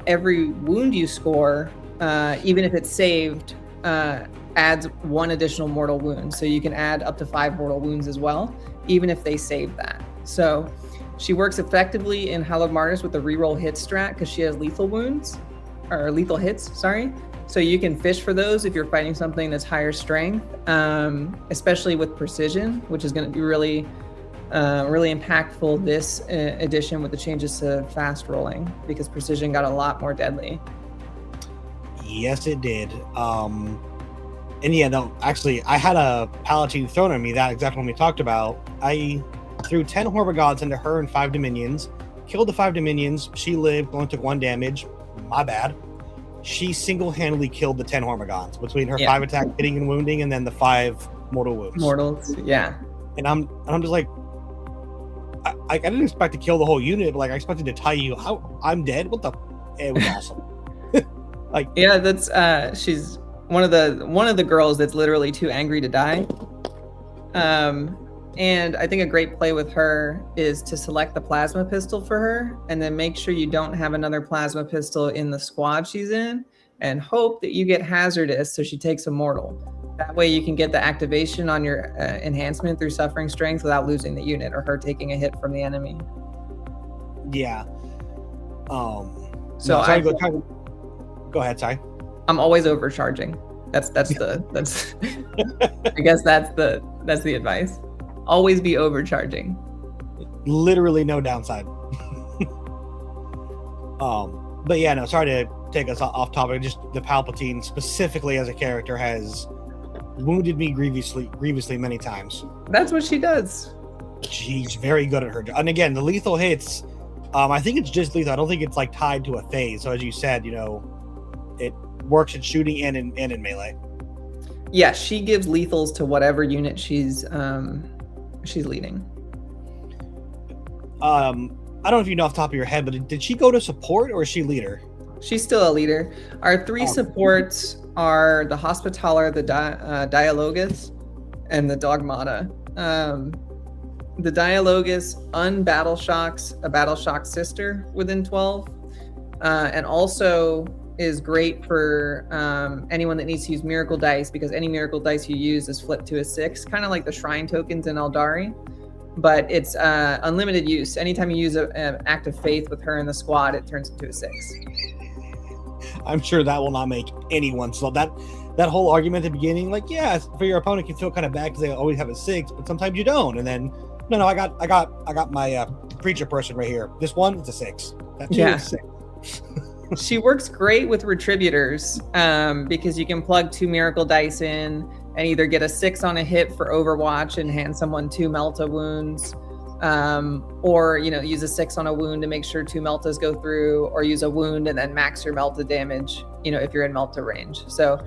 [SPEAKER 2] every wound you score, even if it's saved, adds 1 additional mortal wound. So you can add up to 5 mortal wounds as well, even if they save that. So she works effectively in Hallowed Martyrs with the reroll hit strat because she has lethal wounds, or lethal hits, sorry. So you can fish for those if you're fighting something that's higher strength, especially with precision, which is going to be really impactful this edition with the changes to fast rolling, because precision got a lot more deadly.
[SPEAKER 1] Yes, it did. And yeah, no, actually, I had a Palatine thrown at me, that exact one we talked about. I threw 10 Horrigods into her and 5 Dominions, killed the 5 Dominions. She lived, only took 1 damage. My bad. She single-handedly killed the 10 Hormigons between her 5 attack hitting and wounding, and then the 5 mortal wounds.
[SPEAKER 2] Mortals, yeah.
[SPEAKER 1] And I'm just like, I didn't expect to kill the whole unit, but like I expected to tell you how I'm dead. What the? It was awesome. Like,
[SPEAKER 2] yeah, that's she's one of the girls that's literally too angry to die. And I think a great play with her is to select the plasma pistol for her, and then make sure you don't have another plasma pistol in the squad she's in, and hope that you get hazardous so she takes a mortal. That way you can get the activation on your enhancement through suffering strength without losing the unit or her taking a hit from the enemy.
[SPEAKER 1] Yeah.
[SPEAKER 2] So
[SPEAKER 1] go ahead, sorry.
[SPEAKER 2] I'm always overcharging. That's I guess that's the advice. Always be overcharging.
[SPEAKER 1] Literally no downside. But yeah, no, sorry to take us off topic. Just the Palpatine specifically as a character has wounded me grievously many times.
[SPEAKER 2] That's what she does.
[SPEAKER 1] She's very good at her job. And again, the lethal hits, I think it's just lethal. I don't think it's like tied to a phase. So as you said, you know, it works in shooting and in melee.
[SPEAKER 2] Yeah, she gives lethals to whatever unit she's leading.
[SPEAKER 1] I don't know if you know off the top of your head, but did she go to support or is she leader?
[SPEAKER 2] She's still a leader. Our 3 supports are the Hospitaller, the Dialogus, and the Dogmata. The Dialogus unbattle shocks a battle shock sister within 12, and also is great for anyone that needs to use miracle dice, because any miracle dice you use is flipped to a 6, kind of like the shrine tokens in Eldari, but it's unlimited use. Anytime you use an act of faith with her in the squad, it turns into a 6.
[SPEAKER 1] I'm sure that will not make anyone. So that whole argument at the beginning, like, yeah, for your opponent can feel kind of bad because they always have a 6, but sometimes you don't. And then, no, I got my preacher person right here. This one, it's a 6. That two is 6.
[SPEAKER 2] She works great with Retributors because you can plug 2 miracle dice in and either get a 6 on a hit for Overwatch and hand someone 2 Melta wounds, or use a 6 on a wound to make sure 2 Meltas go through, or use a wound and then max your Melta damage, if you're in Melta range. So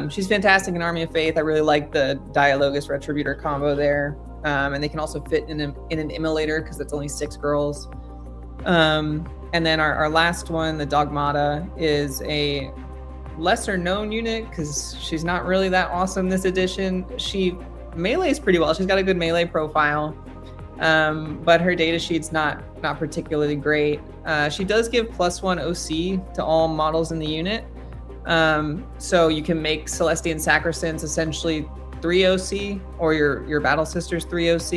[SPEAKER 2] she's fantastic in Army of Faith. I really like the Dialogus Retributor combo there, and they can also fit in an Immolator because it's only 6 girls. And then our last one, the Dogmata, is a lesser known unit because she's not really that awesome this edition. She melees pretty well. She's got a good melee profile, but her data sheet's not particularly great. She does give +1 OC to all models in the unit. So you can make Celestian Sacrosands essentially 3 OC, or your Battle Sisters 3 OC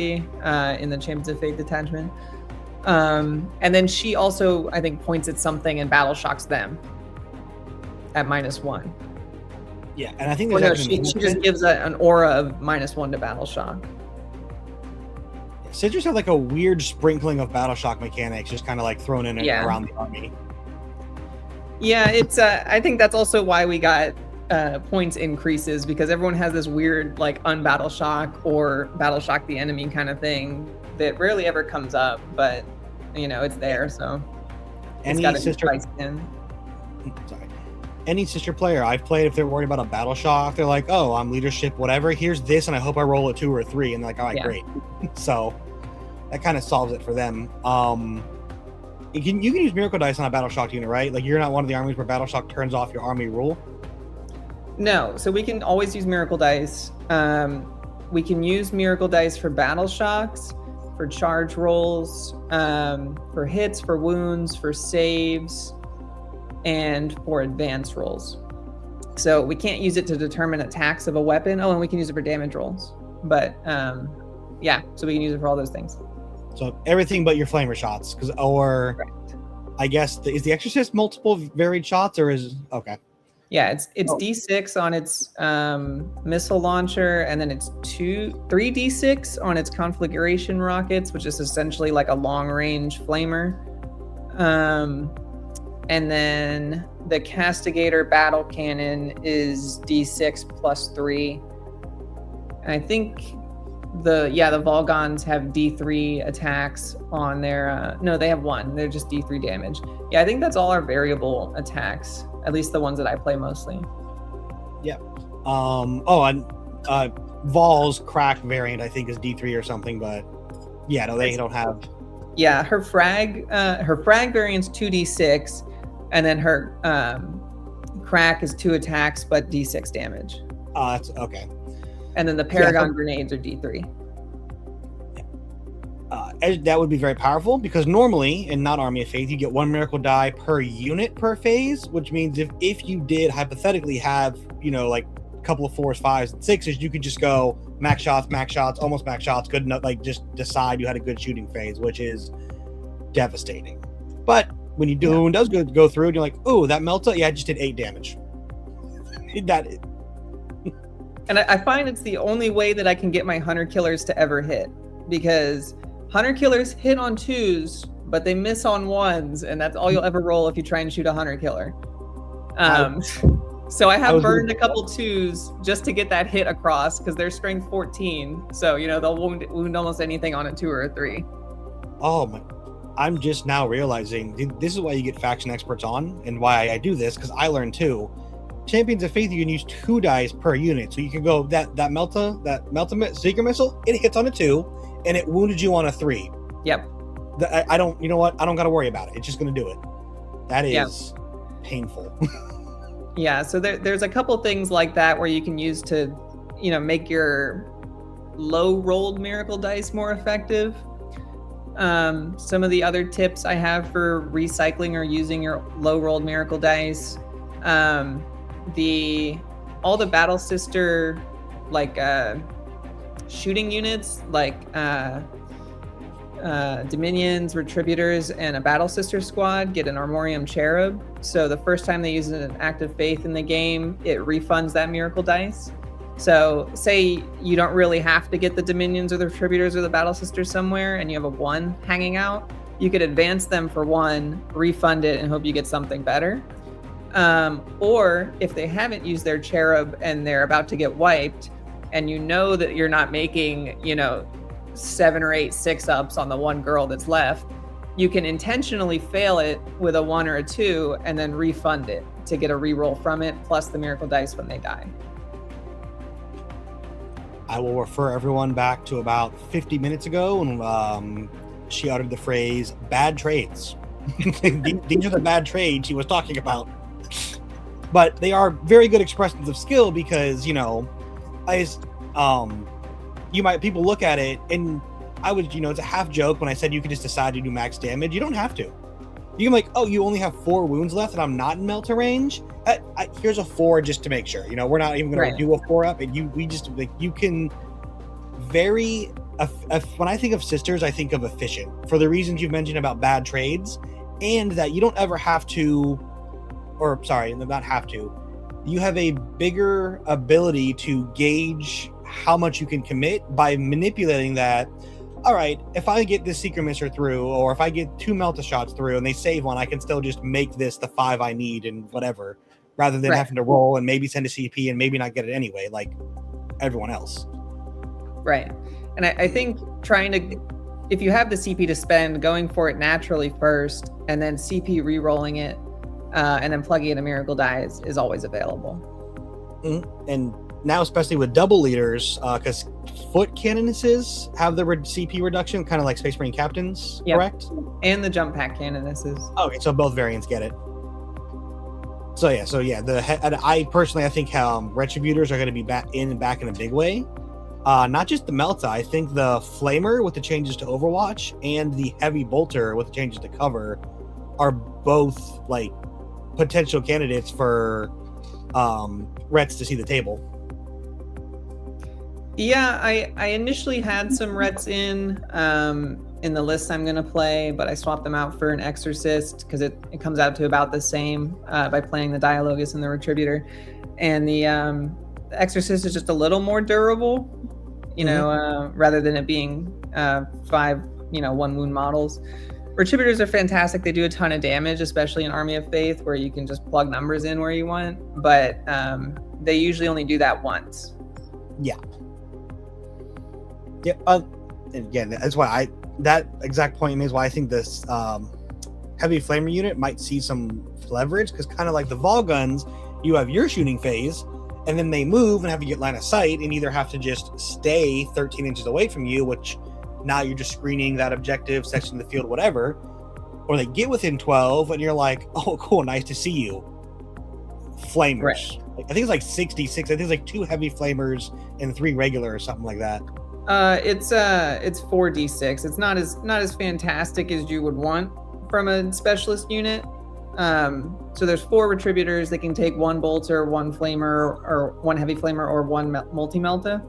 [SPEAKER 2] in the Champions of Faith detachment. And then she also, I think, points at something and battle shocks them at -1.
[SPEAKER 1] Yeah, and I think
[SPEAKER 2] she just gives an aura of -1 to battle shock.
[SPEAKER 1] Citrus have like a weird sprinkling of battle shock mechanics, just kind of like thrown in around the army.
[SPEAKER 2] Yeah, it's. I think that's also why we got points increases, because everyone has this weird like unbattle shock or battle shock the enemy kind of thing that rarely ever comes up, but it's there, so
[SPEAKER 1] any sister player I've played, if they're worried about a battle shock, they're like, oh, I'm leadership whatever, here's this and I hope I roll a 2 or a 3, and they're like, all right, great. So that kind of solves it for them. You can use miracle dice on a battle shock unit, right? Like, you're not one of the armies where battle shock turns off your army rule.
[SPEAKER 2] No, so we can always use miracle dice. We can use miracle dice for battle shocks, for charge rolls, for hits, for wounds, for saves, and for advance rolls. So we can't use it to determine attacks of a weapon. Oh, and we can use it for damage rolls. But so we can use it for all those things.
[SPEAKER 1] So everything but your flamer shots,
[SPEAKER 2] Correct.
[SPEAKER 1] I guess is the Exorcist multiple varied shots, or is okay?
[SPEAKER 2] Yeah, it's
[SPEAKER 1] Oh.
[SPEAKER 2] D6 on its missile launcher, and then it's 3D6 on its conflagration rockets, which is essentially like a long-range flamer. And then the Castigator battle cannon is D6 plus 3. And I think the Volgons have D3 attacks on their no, they have 1. They're just D3 damage. Yeah, I think that's all our variable attacks, at least the ones that I play mostly.
[SPEAKER 1] Yep. And Vol's crack variant I think is D3 or something, but yeah, no, they don't have.
[SPEAKER 2] Yeah, her frag variant's 2d6, and then her crack is 2 attacks but d6 damage.
[SPEAKER 1] That's okay.
[SPEAKER 2] And then the Paragon grenades are d3.
[SPEAKER 1] That would be very powerful, because normally in not Army of Faith you get 1 miracle die per unit per phase, which means if you did hypothetically have, like a couple of 4s, 5s, and 6s, you could just go max shots, almost max shots, good enough, like just decide you had a good shooting phase, which is devastating. But when you do, it does go through, and you're like, oh, that Melta, I just did 8 damage.
[SPEAKER 2] And I find it's the only way that I can get my Hunter Killers to ever hit, because Hunter Killers hit on 2s, but they miss on 1s, and that's all you'll ever roll if you try and shoot a Hunter Killer. So I have burned a couple 2s just to get that hit across, because they're strength 14, so they'll wound almost anything on a 2 or a 3.
[SPEAKER 1] Oh my! I'm just now realizing this is why you get faction experts on, and why I do this, because I learned too. Champions of Faith, you can use 2 dice per unit, so you can go that Melta Seeker Missile, it hits on a 2, and it wounded you on a 3.
[SPEAKER 2] Yep.
[SPEAKER 1] I don't. You know what? I don't got to worry about it. It's just going to do it. That is painful.
[SPEAKER 2] Yeah. So there's a couple things like that where you can use to, make your low rolled miracle dice more effective. Some of the other tips I have for recycling or using your low rolled miracle dice. All the Battle Sister shooting units, like Dominions, Retributors, and a Battle Sister squad get an Armorium Cherub. So the first time they use an active faith in the game, it refunds that miracle dice. So say you don't really have to get the Dominions or the Retributors or the Battle Sisters somewhere, and you have a 1 hanging out, you could advance them for 1, refund it, and hope you get something better. Or if they haven't used their Cherub and they're about to get wiped, and that you're not making, 7 or 8 6-ups on the 1 girl that's left, you can intentionally fail it with a 1 or a 2 and then refund it to get a reroll from it, plus the miracle dice when they die.
[SPEAKER 1] I will refer everyone back to about 50 minutes ago when she uttered the phrase "bad trades." These are the bad trades she was talking about. But they are very good expressions of skill, because people look at it, and I was, it's a half joke when I said you could just decide to do max damage. You don't have to. You can you only have 4 wounds left, and I'm not in Melta range. Here's a 4 just to make sure. We're not even going to do a 4 up, and you can very. When I think of sisters, I think of efficient, for the reasons you've mentioned about bad trades, and that you don't ever have to. Or sorry, not have to. You have a bigger ability to gauge how much you can commit by manipulating that. All right, if I get this Seeker Misser through, or if I get 2 Melta shots through and they save 1, I can still just make this the 5 I need and whatever, rather than having to roll and maybe send a CP and maybe not get it anyway, like everyone else.
[SPEAKER 2] Right. And I think if you have the CP to spend, going for it naturally first, and then CP re-rolling it, and then plugging in a miracle die is always available.
[SPEAKER 1] Mm-hmm. And now, especially with double leaders, because foot cannonesses have the CP reduction, kind of like Space Marine captains, correct?
[SPEAKER 2] And the jump pack cannonesses.
[SPEAKER 1] Okay, so both variants get it. So yeah. I personally think Retributors are going to be back in a big way. Not just the Melta. I think the Flamer with the changes to Overwatch and the Heavy Bolter with the changes to cover are both potential candidates for Rets to see the table.
[SPEAKER 2] Yeah, I initially had some Rets in the list I'm going to play, but I swapped them out for an Exorcist because it comes out to about the same by playing the Dialogus and the Retributor. And the Exorcist is just a little more durable, rather than it being 5, 1 wound models. Retributors are fantastic. They do a ton of damage, especially in Army of Faith, where you can just plug numbers in where you want. But they usually only do that once.
[SPEAKER 1] Yeah. Yeah. Again, that's why that exact point is why I think this heavy flamer unit might see some leverage, because kind of like the Vol guns, you have your shooting phase, and then they move and have to get line of sight and either have to just stay 13 inches away from you, which now you're just screening that objective section of the field, whatever, or they get within 12 and you're like, oh, cool, nice to see you. Flamers.
[SPEAKER 2] Right.
[SPEAKER 1] I think it's like 66. I think it's like 2 heavy flamers and 3 regular or something like that.
[SPEAKER 2] It's 4d6. It's not as fantastic as you would want from a specialist unit. So there's 4 Retributors. They can take 1 bolter, 1 flamer, or 1 heavy flamer, or 1 multi-melta.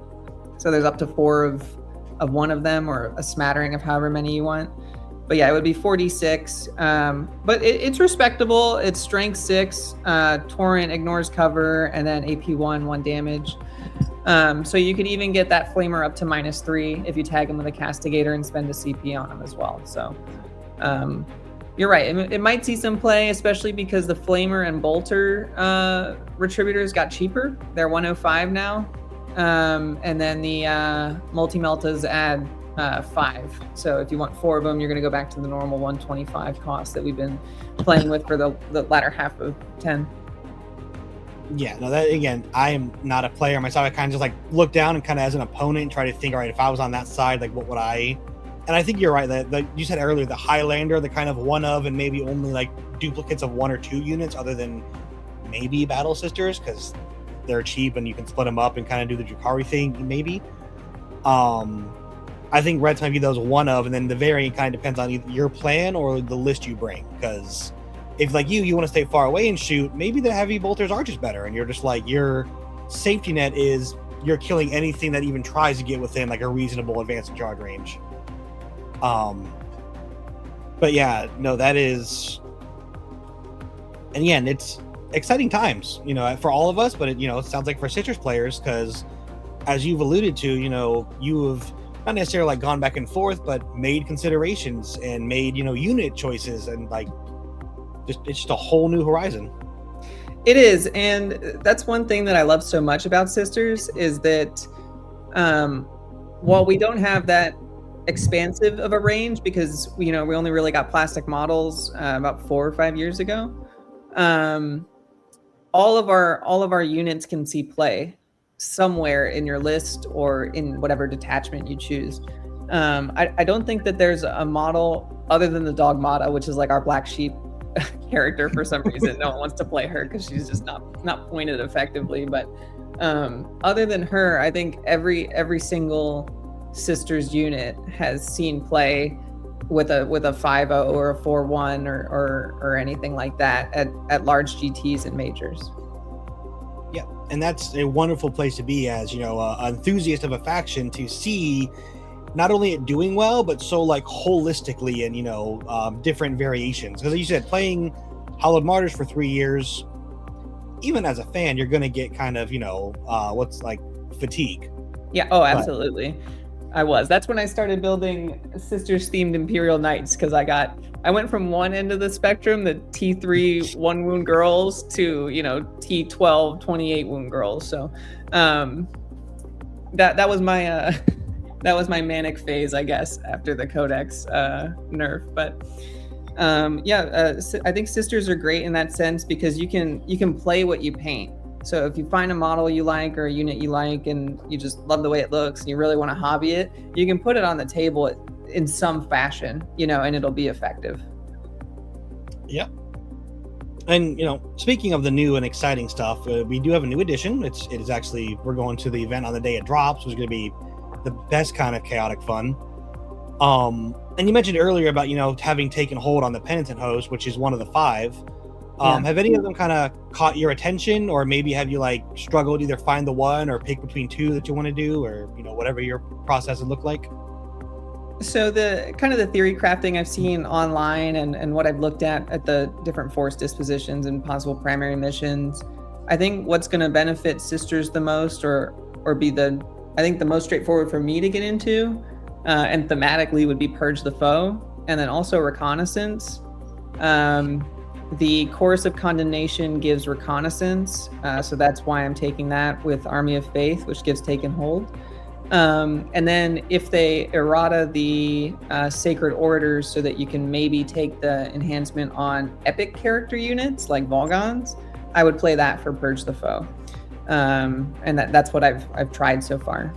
[SPEAKER 2] So there's up to 4 of one of them, or a smattering of however many you want. But yeah, it would be 4d6. But it's respectable. It's strength 6. Torrent ignores cover, and then AP1, 1 damage. So you could even get that flamer up to -3 if you tag him with a castigator and spend a CP on him as well. So you're right. It might see some play, especially because the flamer and bolter Retributors got cheaper. They're 105 now. And then the multi-meltas add 5. So if you want 4 of them, you're going to go back to the normal 125 cost that we've been playing with for the latter half of 10.
[SPEAKER 1] Yeah, no, that again, I am not a player myself. I kind of just like look down and kind of as an opponent and try to think, all right, if I was on that side, like what would I? And I think you're right that you said earlier, the Highlander, the kind of one of and maybe only like duplicates of 1 or 2 units, other than maybe Battle Sisters, because they're cheap and you can split them up and kind of do the Drukhari thing, maybe. I think Reds might be those one of, and then the variant kind of depends on either your plan or the list you bring, because if like you want to stay far away and shoot, maybe the heavy bolters are just better, and you're just like, your safety net is you're killing anything that even tries to get within like a reasonable advanced charge range. But yeah, no, that is, and again, it's exciting times, for all of us, but it sounds like for Citrus players, because as you've alluded to, you have not necessarily like gone back and forth, but made considerations and made, unit choices, and like it's just a whole new horizon.
[SPEAKER 2] It is. And that's one thing that I love so much about Sisters is that while we don't have that expansive of a range, because we only really got plastic models about 4 or 5 years ago, all of our units can see play somewhere in your list or in whatever detachment you choose. I don't think that there's a model other than the Dogmata, which is like our black sheep character. For some reason no one wants to play her because she's just not pointed effectively, but other than her, I think every single Sisters unit has seen play with a 5-0 or a 4-1 or anything like that at large GTs and majors.
[SPEAKER 1] Yeah, and that's a wonderful place to be as an enthusiast of a faction, to see not only it doing well, but so like holistically and different variations. Because you said, playing Hallowed Martyrs for 3 years, even as a fan, you're going to get kind of what's like fatigue.
[SPEAKER 2] Yeah. Oh, absolutely. That's when I started building Sisters themed Imperial Knights, because I went from one end of the spectrum, the T3 1 wound girls, to T12 28 wound girls. So that was my that was my manic phase, I guess, after the Codex nerf. But I think Sisters are great in that sense, because you can play what you paint. So if you find a model you like or a unit you like and you just love the way it looks and you really want to hobby it, you can put it on the table in some fashion, and it'll be effective. Yeah.
[SPEAKER 1] And speaking of the new and exciting stuff, we do have a new edition. It is actually, we're going to the event on the day it drops, which is going to be the best kind of chaotic fun. And you mentioned earlier about having taken hold on the Penitent Host, which is one of the 5. Have any of them kind of caught your attention, or maybe have you like struggled to either find the one or pick between two that you want to do, or whatever your process would look like?
[SPEAKER 2] So the kind of the theory crafting I've seen online and what I've looked at the different force dispositions and possible primary missions, I think what's going to benefit sisters the most, or be the most straightforward for me to get into, and thematically would be Purge the Foe, and then also Reconnaissance. The Chorus of Condemnation gives Reconnaissance, so that's why I'm taking that with Army of Faith, which gives Taken Hold. And then if they errata the Sacred Orders so that you can maybe take the enhancement on epic character units like Volgons, I would play that for Purge the Foe. And that's what I've tried so far.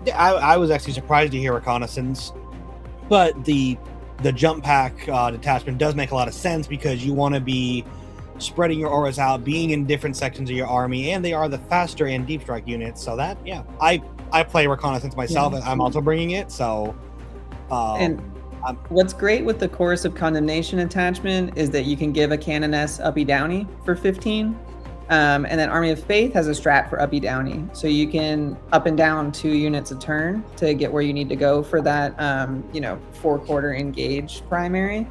[SPEAKER 1] Yeah, I was actually surprised to hear Reconnaissance, but the jump pack detachment does make a lot of sense because you want to be spreading your auras out, being in different sections of your army, and they are the faster and deep strike units. So that, yeah, I play Reconnaissance myself, and I'm also bringing it. So,
[SPEAKER 2] what's great with the Chorus of Condemnation attachment is that you can give a Canoness uppy downy for 15. And then Army of Faith has a strat for uppy downy. So you can up and down 2 units a turn to get where you need to go for that, 4-quarter engage primary.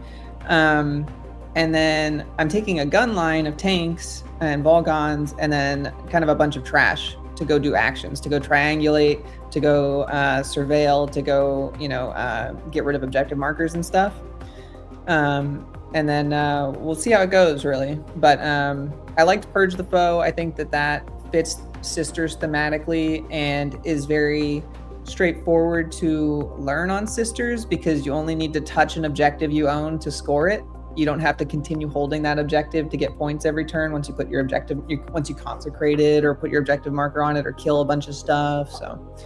[SPEAKER 2] And then I'm taking a gun line of tanks and Volgons, and then kind of a bunch of trash to go do actions, to go triangulate, to go surveil, to go, get rid of objective markers and stuff. And then we'll see how it goes, really. But I liked Purge the Foe. I think that fits Sisters thematically and is very straightforward to learn on Sisters because you only need to touch an objective you own to score it. You don't have to continue holding that objective to get points every turn once you put your objective, once you consecrate it or put your objective marker on it or kill a bunch of stuff. So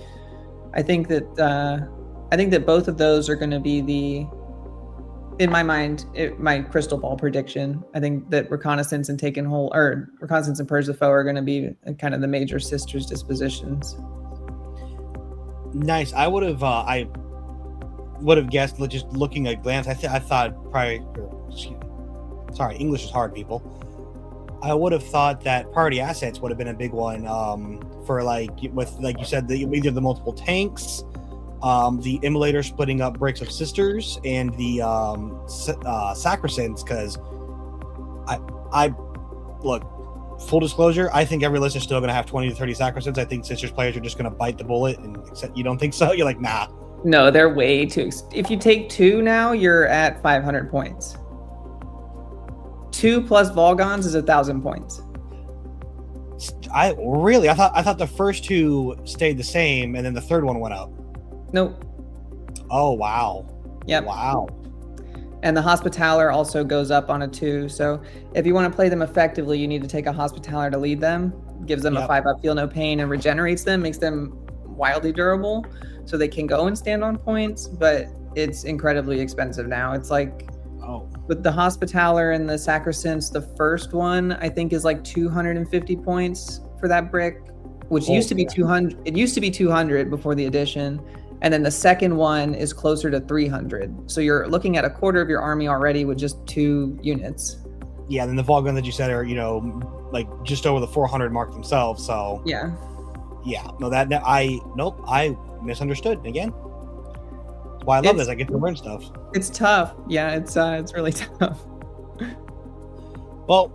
[SPEAKER 2] I think that both of those are going to be in my mind, my crystal ball prediction. I think that Reconnaissance and Taken Hold, or Reconnaissance and Purge the Foe, are going to be kind of the major Sisters dispositions.
[SPEAKER 1] Nice. I would have guessed, just looking at a glance. I thought probably. Sorry, English is hard, people. I would have thought that Priority Assets would have been a big one for with you said, either the multiple tanks, the Immolator splitting up bricks of Sisters, and the Sacrosanct, because I look, full disclosure, I think every list is still going to have 20 to 30 Sacrosancts. I think Sisters players are just going to bite the bullet and accept. You don't think so? You're like, nah.
[SPEAKER 2] No, they're way too. If you take 2 now, you're at 500 points. 2 plus Volgons is 1,000 points.
[SPEAKER 1] I thought the first 2 stayed the same, and then the third one went up.
[SPEAKER 2] Nope.
[SPEAKER 1] Oh, wow.
[SPEAKER 2] Yep.
[SPEAKER 1] Wow.
[SPEAKER 2] And the Hospitaller also goes up on a 2. So if you want to play them effectively, you need to take a Hospitaller to lead them. Gives them a 5-up Feel No Pain and regenerates them, makes them wildly durable, so they can go and stand on points. But it's incredibly expensive now. It's like, with the Hospitaller and the Sacrosancts, the first one I think is like 250 points for that brick, which used to be 200. It used to be 200 before the addition. And then the second one is closer to 300. So you're looking at a quarter of your army already with just 2 units.
[SPEAKER 1] Yeah, and then the Volgun that you said are, like just over the 400 mark themselves. So
[SPEAKER 2] yeah.
[SPEAKER 1] No, I misunderstood again. That's why I love this. I get to learn stuff.
[SPEAKER 2] It's tough. Yeah, it's really tough.
[SPEAKER 1] Well,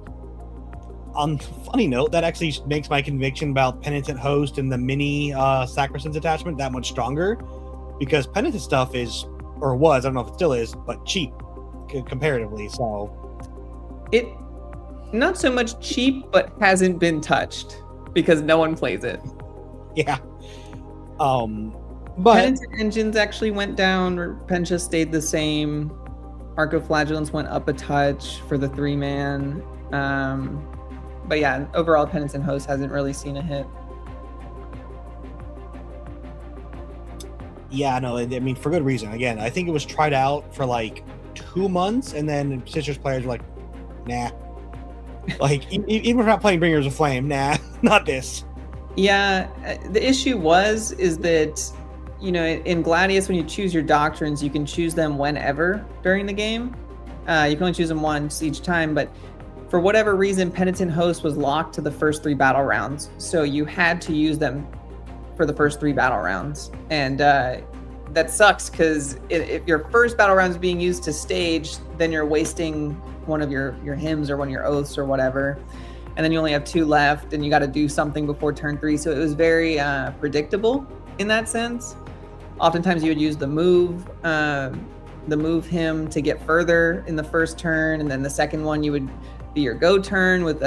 [SPEAKER 1] on funny note, that actually makes my conviction about Penitent Host and the mini Sacrosanct attachment that much stronger, because Penitent stuff is, or was, I don't know if it still is, but cheap comparatively. So
[SPEAKER 2] it not so much cheap, but hasn't been touched because no one plays it.
[SPEAKER 1] Yeah. But
[SPEAKER 2] Penitent Engines actually went down. Pencha stayed the same. Arcoflagellants went up a touch for the 3-man. But yeah, overall, Penitent Host hasn't really seen a hit.
[SPEAKER 1] Yeah, no, I mean, for good reason. Again, I think it was tried out for like 2 months, and then Sisters players were like, nah. Like, even if we're not playing Bringers of Flame, nah, not this.
[SPEAKER 2] Yeah, the issue is that, in Gladius, when you choose your doctrines, you can choose them whenever during the game. You can only choose them once each time, but for whatever reason, Penitent Host was locked to the first 3 battle rounds. So you had to use them for the first 3 battle rounds. And that sucks because if your first battle round is being used to stage, then you're wasting one of your hymns or one of your oaths or whatever. And then you only have 2 left and you got to do something before turn 3. So it was very predictable in that sense. Oftentimes you would use the move hymn to get further in the first turn. And then the second one, you would be your go turn with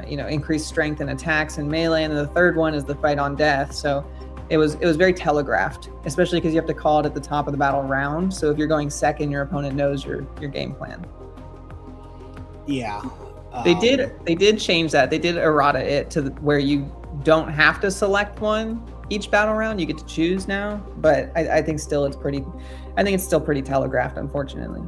[SPEAKER 2] increased strength and attacks and melee. And then the third one is the fight on death. So it was very telegraphed, especially because you have to call it at the top of the battle round. So if you're going second, your opponent knows your game plan.
[SPEAKER 1] Yeah.
[SPEAKER 2] They did change that. They did errata it to where you don't have to select one each battle round. You get to choose now, but I think still it's still pretty telegraphed, unfortunately.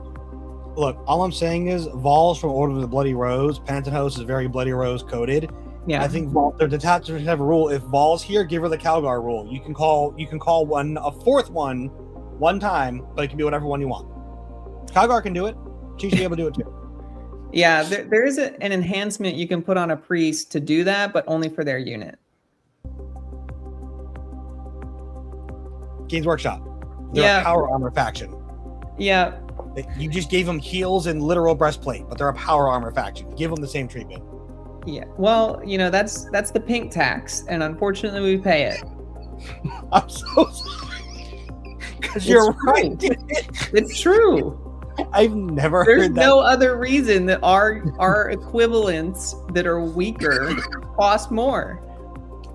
[SPEAKER 1] Look, all I'm saying is Vols from Order of the Bloody Rose, Penitent Host is very Bloody Rose coded.
[SPEAKER 2] Yeah.
[SPEAKER 1] I think their detachments have a rule. If Vol's here, give her the Calgar rule. You can call a fourth one time, but it can be whatever one you want. Calgar can do it. She should be able to do it too.
[SPEAKER 2] Yeah, there is an enhancement you can put on a priest to do that, but only for their unit.
[SPEAKER 1] Games Workshop. They're a power armor faction.
[SPEAKER 2] Yeah.
[SPEAKER 1] You just gave them heals and literal breastplate, but they're a power armor faction. Give them the same treatment.
[SPEAKER 2] Yeah. Well, that's the pink tax, and unfortunately we pay it.
[SPEAKER 1] I'm so sorry. Because you're right.
[SPEAKER 2] It's true.
[SPEAKER 1] I've never
[SPEAKER 2] There's
[SPEAKER 1] heard that.
[SPEAKER 2] There's no other reason that our equivalents that are weaker cost more.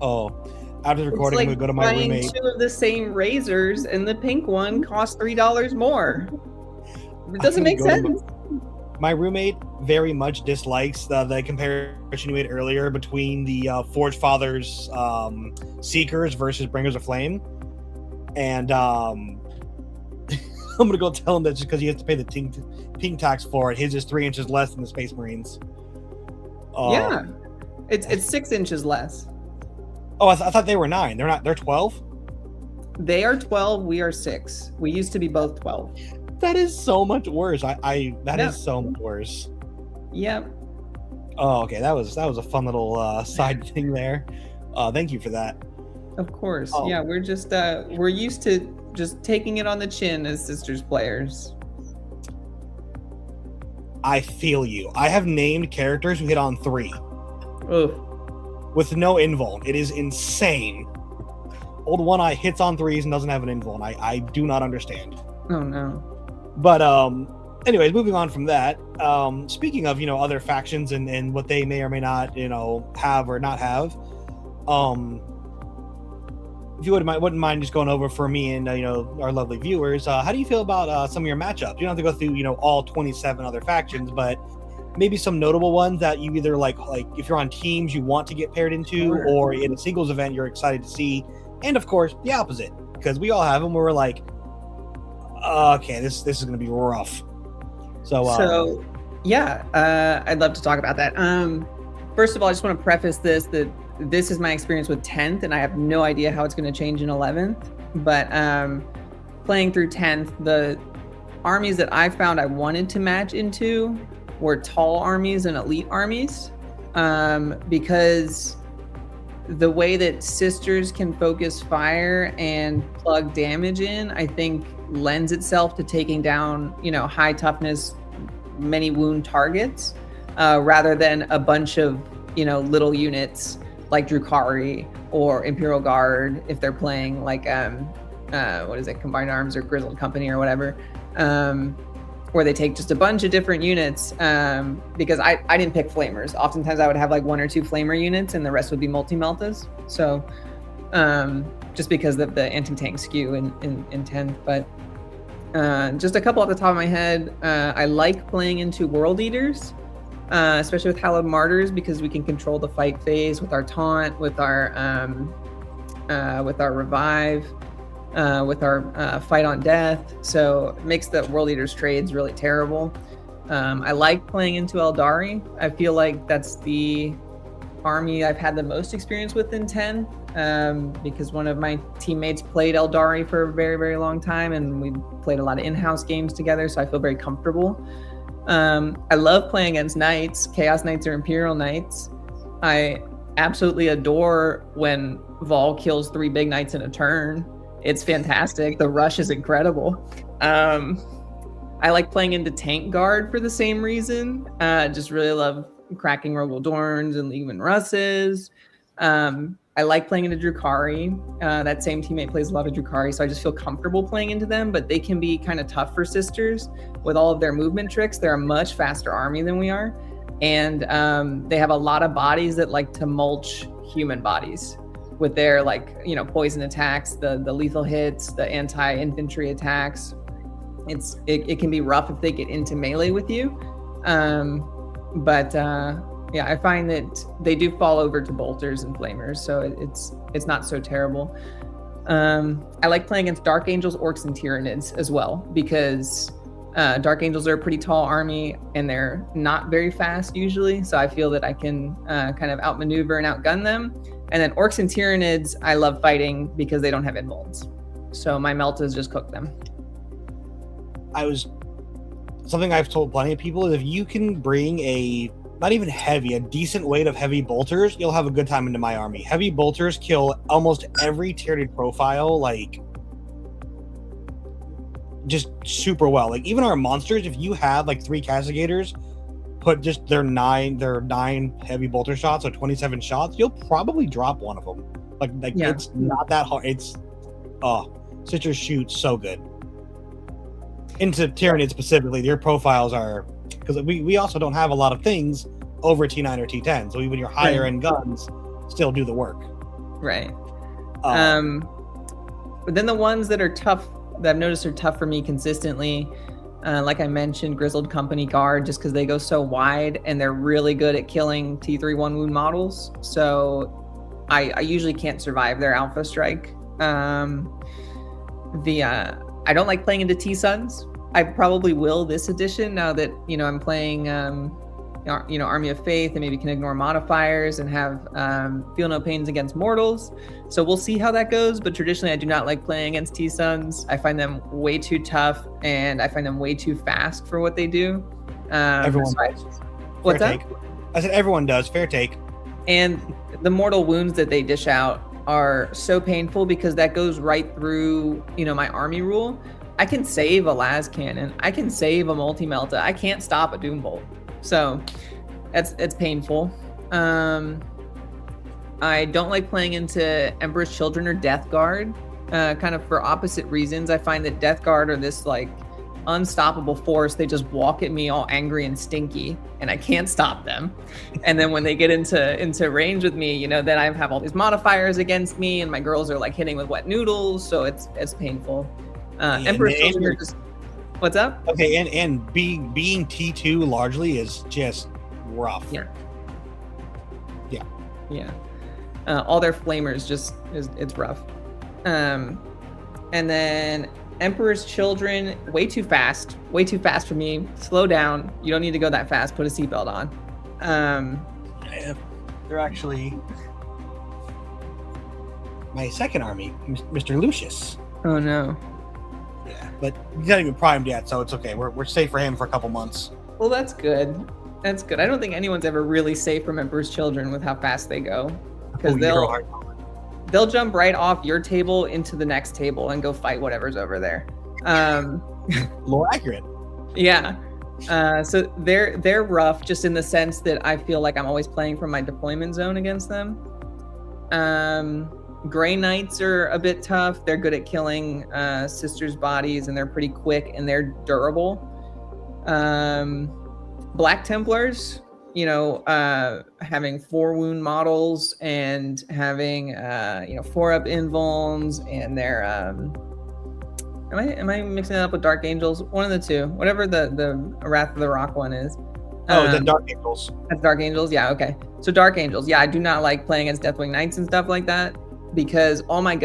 [SPEAKER 1] Oh, after the recording, I'm going to go to my roommate.
[SPEAKER 2] 2 of the same razors, and the pink one costs $3 more. It doesn't make sense.
[SPEAKER 1] My roommate very much dislikes the comparison you made earlier between the Forge Fathers Seekers versus Bringers of Flame. And I'm going to go tell him that just because he has to pay the pink tax for it, his is 3 inches less than the Space Marines.
[SPEAKER 2] Yeah. It's 6 inches less.
[SPEAKER 1] Oh, I thought they were 9. They're 12?
[SPEAKER 2] They are 12. We are 6. We used to be both 12.
[SPEAKER 1] That is so much worse. That is so much worse.
[SPEAKER 2] Yep.
[SPEAKER 1] Oh, okay. That was a fun little side thing there. Thank you for that.
[SPEAKER 2] Of course.
[SPEAKER 1] Oh.
[SPEAKER 2] Yeah, we're just we're used to just taking it on the chin as Sisters players.
[SPEAKER 1] I feel you. I have named characters who hit on 3.
[SPEAKER 2] Oof.
[SPEAKER 1] With no invuln. It is insane. Old One Eye hits on 3s and doesn't have an invuln. I do not understand.
[SPEAKER 2] Oh no.
[SPEAKER 1] But anyways, moving on from that. Speaking of other factions and what they may or may not have or not have. If you wouldn't mind just going over for me and our lovely viewers, how do you feel about some of your matchups? You don't have to go through all 27 other factions, but maybe some notable ones that you either like if you're on teams you want to get paired into, or in a singles event you're excited to see, and of course the opposite, because we all have them where we're like, okay, this is going to be rough. So
[SPEAKER 2] yeah, I'd love to talk about that. First of all, I just want to preface that this is my experience with 10th, and I have no idea how it's going to change in 11th. But playing through 10th, the armies that I found I wanted to match into were tall armies and elite armies, because the way that Sisters can focus fire and plug damage in, I think lends itself to taking down, high toughness, many wound targets, rather than a bunch of, little units like Drukhari or Imperial Guard, if they're playing like, Combined Arms or Grizzled Company or whatever, where they take just a bunch of different units, because I didn't pick Flamers. Oftentimes I would have like 1 or 2 Flamer units and the rest would be multi-meltas. So just because of the anti-tank skew in 10th, but just a couple off the top of my head. I like playing into World Eaters, especially with Hallowed Martyrs, because we can control the fight phase with our taunt, with our revive, with our fight on death. So it makes the World Eaters trades really terrible. I like playing into Eldari. I feel like that's the army I've had the most experience with in 10, because one of my teammates played Eldari for a very, very long time, and we played a lot of in-house games together, so I feel very comfortable. I love playing against knights, Chaos Knights or Imperial Knights. I absolutely adore when Vol kills 3 big knights in a turn. It's fantastic. The rush is incredible. I like playing into Tank Guard for the same reason. Just really love cracking Rogel Dorns and Legion Russes. I like playing into Drukhari. That same teammate plays a lot of Drukhari, so I just feel comfortable playing into them, but they can be kind of tough for sisters with all of their movement tricks. They're a much faster army than we are, and they have a lot of bodies that like to mulch human bodies with their poison attacks, the lethal hits, the anti-infantry attacks. It can be rough if they get into melee with you. Yeah, I find that they do fall over to bolters and flamers, so it's not so terrible. I like playing against Dark Angels, Orcs, and Tyranids as well, because Dark Angels are a pretty tall army and they're not very fast usually, so I feel that I can kind of outmaneuver and outgun them. And then Orcs and Tyranids, I love fighting because they don't have invulns, so my Meltas just cook them.
[SPEAKER 1] Something I've told plenty of people is if you can bring a decent weight of heavy bolters, you'll have a good time into my army. Heavy bolters kill almost every Tyranid profile, just super well. Like even our monsters, if you have 3 castigators, put just their 9 heavy bolter shots, so 27 shots, you'll probably drop one of them. Yeah. It's not that hard. Citrus shoots so good. Into Tyranid specifically, their profiles are, because we also don't have a lot of things over T9 or T10, so even your higher end guns still do the work.
[SPEAKER 2] Right. But then the ones that are tough, that I've noticed are tough for me consistently, like I mentioned, Grizzled Company Guard, just because they go so wide and they're really good at killing T3 1 wound models. So I usually can't survive their Alpha Strike. I don't like playing into T-Suns. I probably will this edition now that, I'm playing, Army of Faith and maybe can ignore modifiers and have feel no pains against mortals. So we'll see how that goes. But traditionally, I do not like playing against T-Suns. I find them way too tough and I find them way too fast for what they do.
[SPEAKER 1] Everyone does.
[SPEAKER 2] What's that?
[SPEAKER 1] I said everyone does. Fair take.
[SPEAKER 2] And the mortal wounds that they dish out are so painful because that goes right through, my army rule. I can save a las cannon. I can save a multi-melta. I can't stop a doom bolt. So it's painful. I don't like playing into Emperor's Children or Death Guard, kind of for opposite reasons. I find that Death Guard are this unstoppable force. They just walk at me all angry and stinky and I can't stop them. And then when they get into range with me, then I have all these modifiers against me and my girls are hitting with wet noodles, so it's painful. Emperor's Children are just, what's up?
[SPEAKER 1] Okay, and being T2 largely is just rough.
[SPEAKER 2] Yeah. All their flamers it's rough. And then Emperor's Children, way too fast for me. Slow down. You don't need to go that fast. Put a seatbelt on.
[SPEAKER 1] They're actually my second army, Mr. Lucius.
[SPEAKER 2] Oh no.
[SPEAKER 1] Yeah, but he's not even primed yet, so it's okay. We're safe for him for a couple months.
[SPEAKER 2] Well, that's good. I don't think anyone's ever really safe from Emperor's Children with how fast they go, because they'll jump right off your table into the next table and go fight whatever's over there.
[SPEAKER 1] More accurate.
[SPEAKER 2] Yeah. So they're rough just in the sense that I feel like I'm always playing from my deployment zone against them. Grey Knights are a bit tough. They're good at killing sisters' bodies and they're pretty quick and they're durable. Black Templars, having 4 wound models and having 4-up invulns, and they're am I mixing it up with Dark Angels? One of the two, whatever the Wrath of the Rock one is.
[SPEAKER 1] The Dark Angels.
[SPEAKER 2] That's Dark Angels. Yeah, okay. So Dark Angels. Yeah, I do not like playing against Deathwing Knights and stuff like that because all my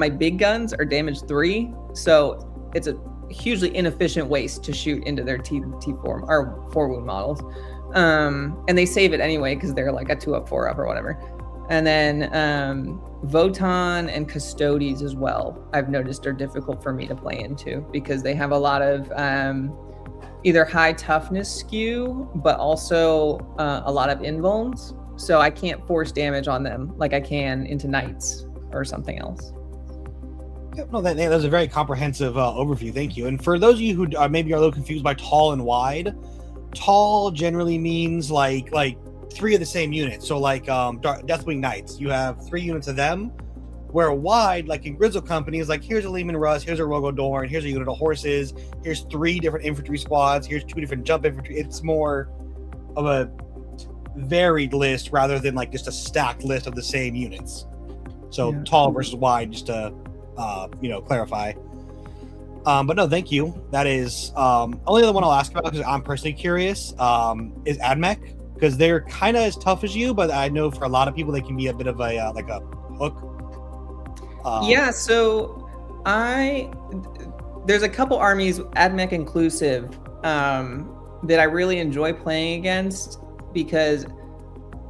[SPEAKER 2] big guns are damage 3, so it's a hugely inefficient waste to shoot into their T4 or 4 wound models. And they save it anyway because they're like a 2-up, 4-up or whatever. And then Votan and Custodes as well, I've noticed are difficult for me to play into because they have a lot of either high toughness skew, but also a lot of invulns. So I can't force damage on them like I can into knights or something else.
[SPEAKER 1] Yep, no, that was a very comprehensive overview. Thank you. And for those of you who maybe are a little confused by tall and wide, tall generally means like 3 of the same units. So like Deathwing Knights, you have 3 units of them. Where wide, like in Grizzle Company, is like, here's a Lehman Russ, here's a Rogodorn, here's a unit of horses, here's 3 different infantry squads, here's 2 different jump infantry. It's more of a varied list rather than like just a stacked list of the same units. So yeah. Tall versus wide, just to clarify. But no, thank you. That is only other one I'll ask about because I'm personally curious is AdMech, because they're kind of as tough as you, but I know for a lot of people they can be a bit of a like a hook.
[SPEAKER 2] Yeah, so there's a couple armies, AdMech inclusive, that I really enjoy playing against because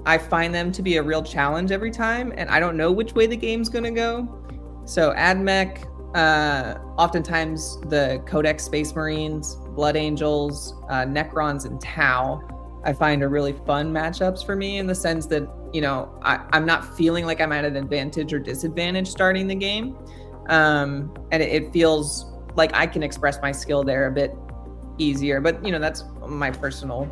[SPEAKER 2] I find them to be a real challenge every time, and I don't know which way the game's gonna go. So AdMech, oftentimes the Codex Space Marines, Blood Angels, Necrons, and Tau, I find are really fun matchups for me in the sense that, I'm not feeling like I'm at an advantage or disadvantage starting the game. And it feels like I can express my skill there a bit easier, but that's my personal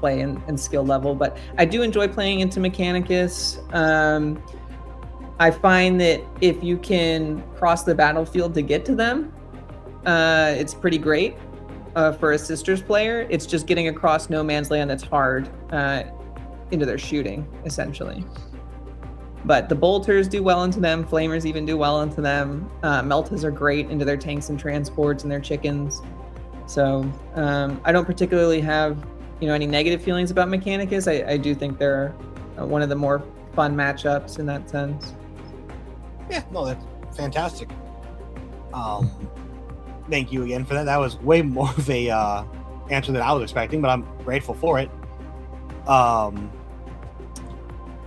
[SPEAKER 2] play and skill level. But I do enjoy playing into Mechanicus. I find that if you can cross the battlefield to get to them, it's pretty great for a Sisters player. It's just getting across no man's land that's hard into their shooting, essentially. But the bolters do well into them. Flamers even do well into them. Meltas are great into their tanks and transports and their chickens. So I don't particularly have any negative feelings about Mechanicus. I do think they're one of the more fun matchups in that sense.
[SPEAKER 1] Yeah, no, that's fantastic. Thank you again for that. That was way more of a answer than I was expecting, but I'm grateful for it.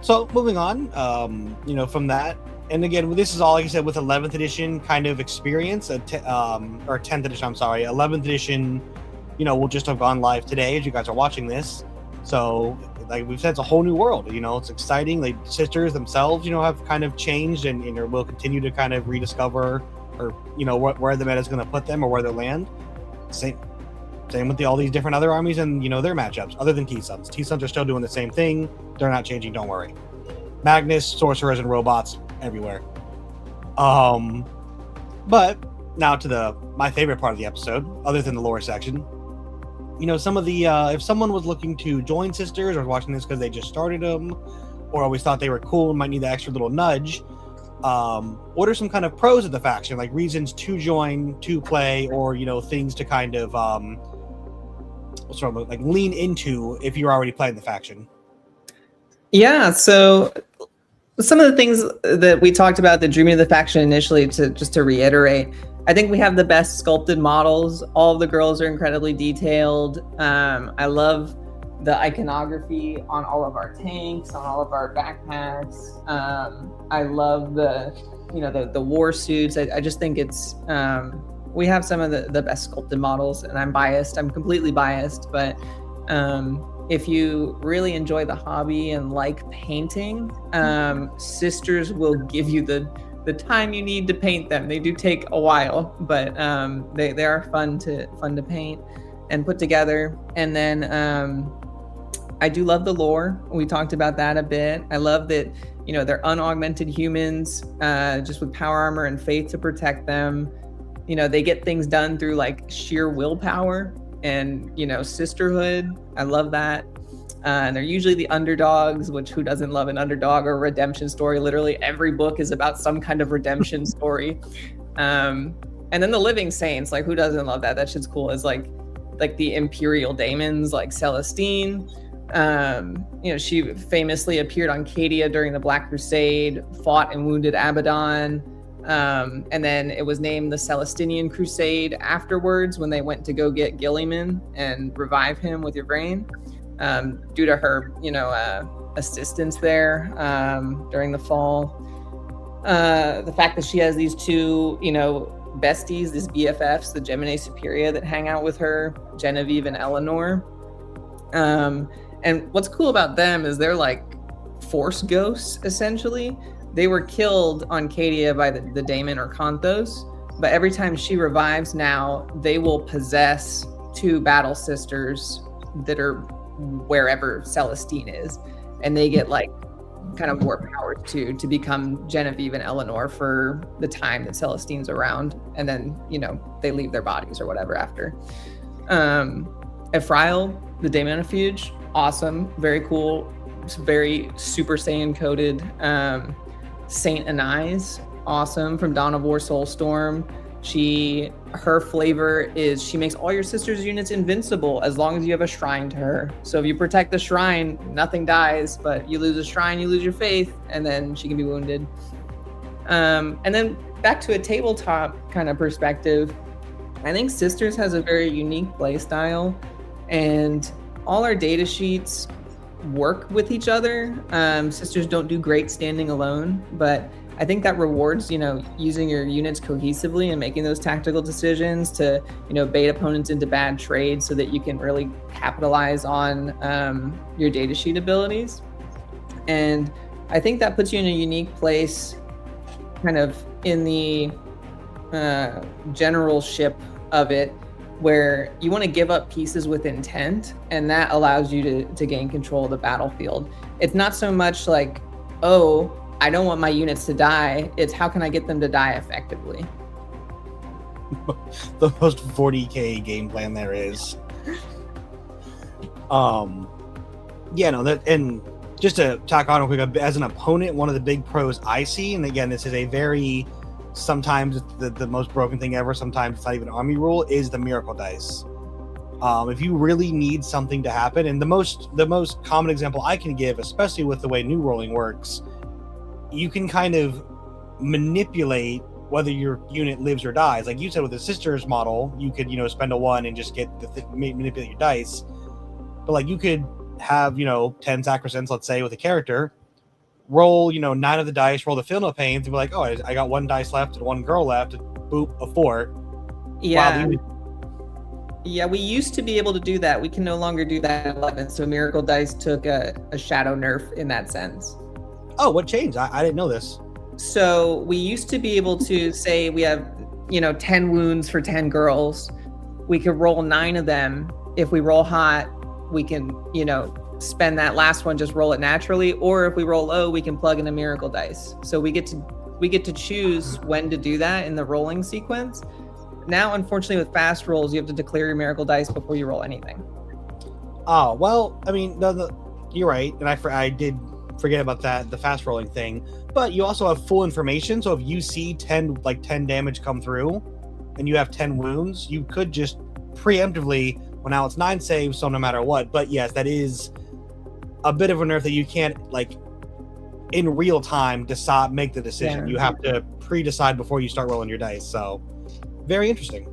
[SPEAKER 1] So moving on, from that, and again, this is all, like I said, with 11th edition kind of experience, or 10th edition, 11th edition, will just have gone live today as you guys are watching this. So like we've said, it's a whole new world, it's exciting. Like Sisters themselves, have kind of changed and will continue to kind of rediscover or, where the meta is going to put them or where they land. Same with all these different other armies and, their matchups, other than T-Suns. T-Suns are still doing the same thing. They're not changing, don't worry. Magnus, Sorcerers, and Robots everywhere. But now to my favorite part of the episode, other than the lore section. Some of the, if someone was looking to join Sisters or watching this because they just started them or always thought they were cool and might need that extra little nudge, what are some kind of pros of the faction, like reasons to join, to play, or, things to kind of, like lean into if you're already playing the faction?
[SPEAKER 2] Yeah, so some of the things that we talked about that drew me to the faction initially, to reiterate, I think we have the best sculpted models. All of the girls are incredibly detailed. I love the iconography on all of our tanks, on all of our backpacks. I love the war suits. I just think it's we have some of the best sculpted models, and I'm biased. I'm completely biased, but if you really enjoy the hobby and like painting, Sisters will give you the time you need to paint them. They do take a while, but they are fun to paint and put together. And then I do love the lore. We talked about that a bit. I love that they're unaugmented humans, just with power armor and faith to protect them. They get things done through like sheer willpower and sisterhood. I love that. And they're usually the underdogs, which who doesn't love an underdog or a redemption story? Literally every book is about some kind of redemption story. And then the living saints, like who doesn't love that? That shit's cool. Is like the imperial daemons, like Celestine. She famously appeared on Cadia during the Black Crusade, fought and wounded Abaddon. And then it was named the Celestinian Crusade afterwards when they went to go get Gilliman and revive him with your brain. Due to her, assistance there during the fall. The fact that she has these two, besties, these BFFs, the Gemini Superior that hang out with her, Genevieve and Eleanor. And what's cool about them is they're like force ghosts, essentially. They were killed on Cadia by the daemon or Kanthos, but every time she revives now, they will possess 2 battle sisters that are wherever Celestine is, and they get like kind of more powers to become Genevieve and Eleanor for the time that Celestine's around, and then they leave their bodies or whatever after. Ephrail, the Daemonifuge, awesome, very cool, very Super Saiyan coded. Saint Anais, awesome, from Dawn of War Soulstorm. Her flavor is she makes all your sister's units invincible as long as you have a shrine to her. So if you protect the shrine, nothing dies, but you lose a shrine, you lose your faith, and then she can be wounded. And then back to a tabletop kind of perspective, I think Sisters has a very unique play style, and all our data sheets work with each other. Sisters don't do great standing alone, but I think that rewards, using your units cohesively and making those tactical decisions to, bait opponents into bad trades so that you can really capitalize on your data sheet abilities. And I think that puts you in a unique place kind of in the generalship of it, where you want to give up pieces with intent, and that allows you to gain control of the battlefield. It's not so much like, oh, I don't want my units to die. It's how can I get them to die effectively?
[SPEAKER 1] The most 40K game plan there is. And just to tack on real quick, as an opponent, one of the big pros I see, and again, this is a very, sometimes it's the most broken thing ever, sometimes it's not even army rule, is the miracle dice. If you really need something to happen, and the most common example I can give, especially with the way new rolling works, you can kind of manipulate whether your unit lives or dies. Like you said with the Sisters model, you could spend a 1 and just get manipulate your dice. But like you could have 10 sacrosands, let's say, with a character, roll 9 of the dice, roll the Feel No Pains, and be like, oh, I got 1 dice left and 1 girl left, and boop, a 4.
[SPEAKER 2] Yeah. Yeah, we used to be able to do that. We can no longer do that at 11. So Miracle Dice took a shadow nerf in that sense.
[SPEAKER 1] Oh, what changed? I didn't know this.
[SPEAKER 2] So we used to be able to say we have 10 wounds for 10 girls. We could roll 9 of them. If we roll hot, we can spend that last one, just roll it naturally. Or if we roll low, we can plug in a Miracle Dice. So we get to choose when to do that in the rolling sequence. Now, unfortunately, with fast rolls, you have to declare your Miracle Dice before you roll anything.
[SPEAKER 1] Oh, well, I mean, you're right. And I did forget about that, the fast rolling thing. But you also have full information. So if you see 10 damage come through and you have 10 wounds, you could just preemptively, well, now it's 9 saves, so no matter what. But yes, that is a bit of a nerf that you can't, in real time, make the decision. Yeah. You have to pre-decide before you start rolling your dice. So very interesting.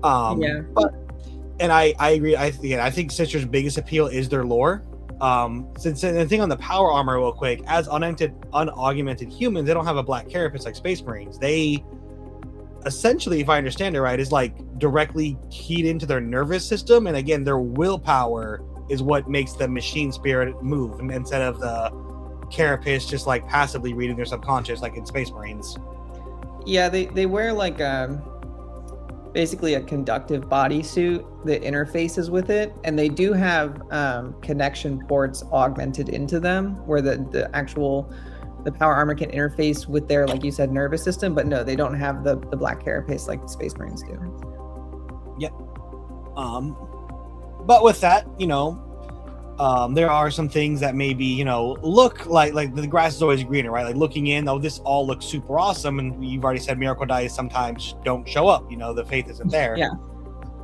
[SPEAKER 1] And I agree. I think Sister's biggest appeal is their lore. Since the thing on the power armor, real quick, as unaugmented humans, they don't have a black carapace like Space Marines. They essentially, if I understand it right, is directly keyed into their nervous system, and again, their willpower is what makes the machine spirit move, and instead of the carapace just passively reading their subconscious, like in Space Marines.
[SPEAKER 2] Yeah, they wear basically a conductive bodysuit that interfaces with it, and they do have connection ports augmented into them where the power armor can interface with their, like you said, nervous system. But no, they don't have the black carapace like the Space Marines do.
[SPEAKER 1] Yep. But with that, there are some things that maybe look like the grass is always greener, right? Like looking in, this all looks super awesome, and you've already said Miracle Dice sometimes don't show up. The faith isn't there.
[SPEAKER 2] Yeah.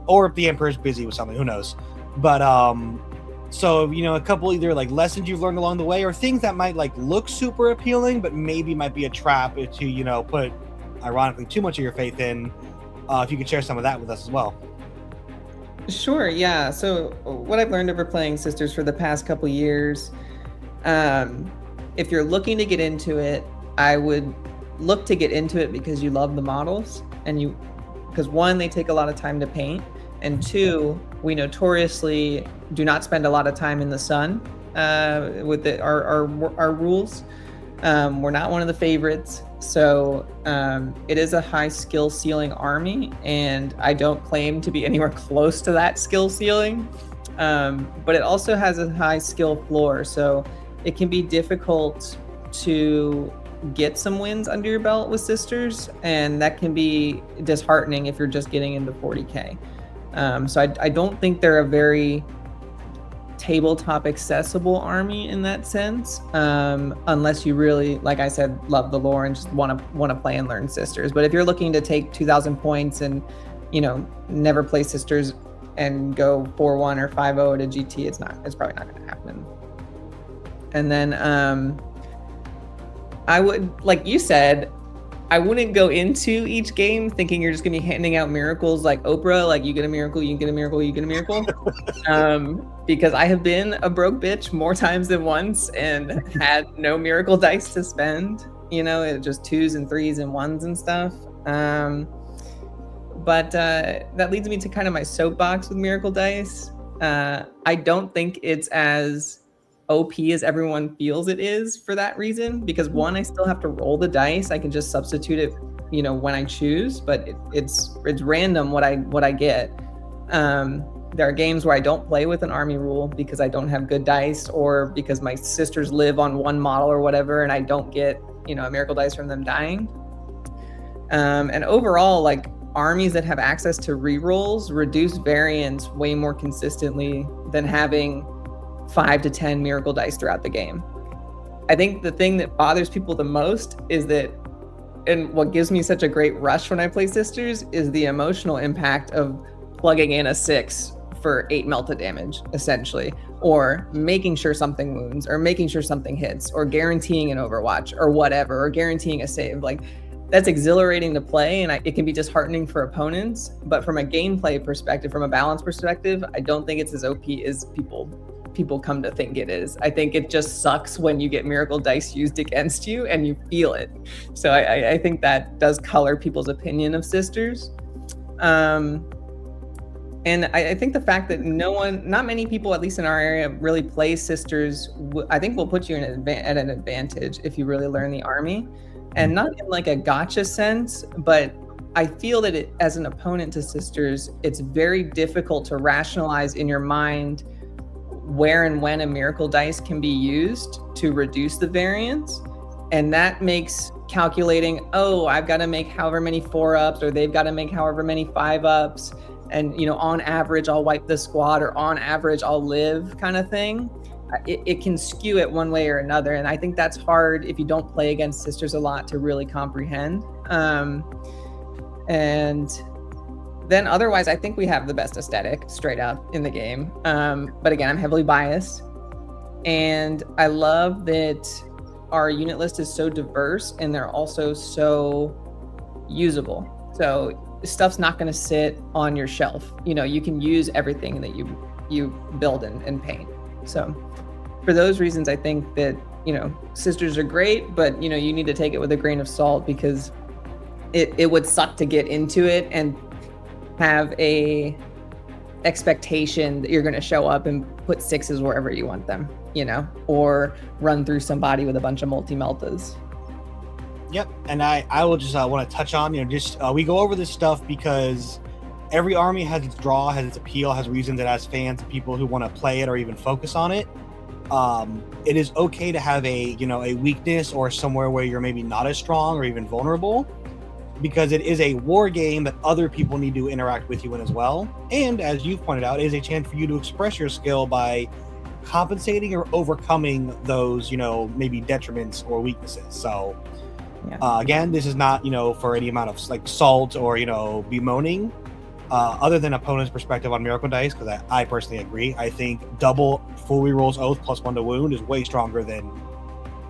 [SPEAKER 1] Or if the Emperor's busy with something, who knows? But so a couple either lessons you've learned along the way, or things that might look super appealing, but maybe might be a trap to put ironically too much of your faith in. If you could share some of that with us as well.
[SPEAKER 2] Sure, yeah. So what I've learned over playing Sisters for the past couple years, if you're looking to get into it, I would look to get into it because you love the models, and because one, they take a lot of time to paint, and two, we notoriously do not spend a lot of time in the sun with our rules. We're not one of the favorites, so it is a high skill ceiling army, and I don't claim to be anywhere close to that skill ceiling, but it also has a high skill floor, so it can be difficult to get some wins under your belt with sisters, and that can be disheartening if you're just getting into 40K. So I don't think they're a very tabletop accessible army in that sense, unless you really, like I said, love the lore and just want to play and learn sisters. But if you're looking to take 2,000 points and never play sisters and go 4-1 or 5-0 at a GT, it's probably not going to happen. And then I would, like you said, I wouldn't go into each game thinking you're just gonna be handing out miracles like Oprah, like you get a miracle, you get a miracle, you get a miracle. Because I have been a broke bitch more times than once and had no miracle dice to spend, it just 2s and 3s and 1s and stuff. But that leads me to kind of my soapbox with miracle dice. I don't think it's as OP as everyone feels it is for that reason, because one, I still have to roll the dice. I can just substitute it, when I choose, but it's random what I get. There are games where I don't play with an army rule because I don't have good dice, or because my sisters live on one model or whatever, and I don't get, a miracle dice from them dying. And overall, like, armies that have access to rerolls reduce variance way more consistently than having 5 to 10 miracle dice throughout the game. I think the thing that bothers people the most is that, and what gives me such a great rush when I play sisters, is the emotional impact of plugging in a 6 for 8 melta damage, essentially, or making sure something wounds, or making sure something hits, or guaranteeing an overwatch, or whatever, or guaranteeing a save. Like, that's exhilarating to play, and it can be disheartening for opponents. But from a gameplay perspective, from a balance perspective, I don't think it's as OP as people come to think it is. I think it just sucks when you get miracle dice used against you and you feel it. So I think that does color people's opinion of sisters. And I think the fact that not many people, at least in our area, really play sisters, I think will put you at an advantage if you really learn the army. And not in like a gotcha sense, but I feel that as an opponent to sisters, it's very difficult to rationalize in your mind where and when a miracle dice can be used to reduce the variance. And that makes calculating, I've got to make however many 4-ups, or they've got to make however many 5-ups. And, on average, I'll wipe the squad, or on average, I'll live, kind of thing. It can skew it one way or another. And I think that's hard if you don't play against sisters a lot to really comprehend. And then otherwise, I think we have the best aesthetic straight up in the game. But again, I'm heavily biased. And I love that our unit list is so diverse, and they're also so usable. So stuff's not going to sit on your shelf. You can use everything that you build and paint. So for those reasons, I think that, sisters are great, but, you need to take it with a grain of salt, because it would suck to get into it and have a expectation that you're going to show up and put 6s wherever you want them, or run through somebody with a bunch of multi-meltas.
[SPEAKER 1] Yep. And I will just want to touch on, we go over this stuff because every army has its draw, has its appeal, has reasons it has fans and people who want to play it or even focus on it. It is okay to have a weakness, or somewhere where you're maybe not as strong or even vulnerable, because it is a war game that other people need to interact with you in as well. And as you've pointed out, it is a chance for you to express your skill by compensating or overcoming those, maybe detriments or weaknesses. So again, this is not, for any amount of like salt or, bemoaning, other than opponent's perspective on miracle dice, because I personally agree. I think double full rerolls oath +1 to wound is way stronger than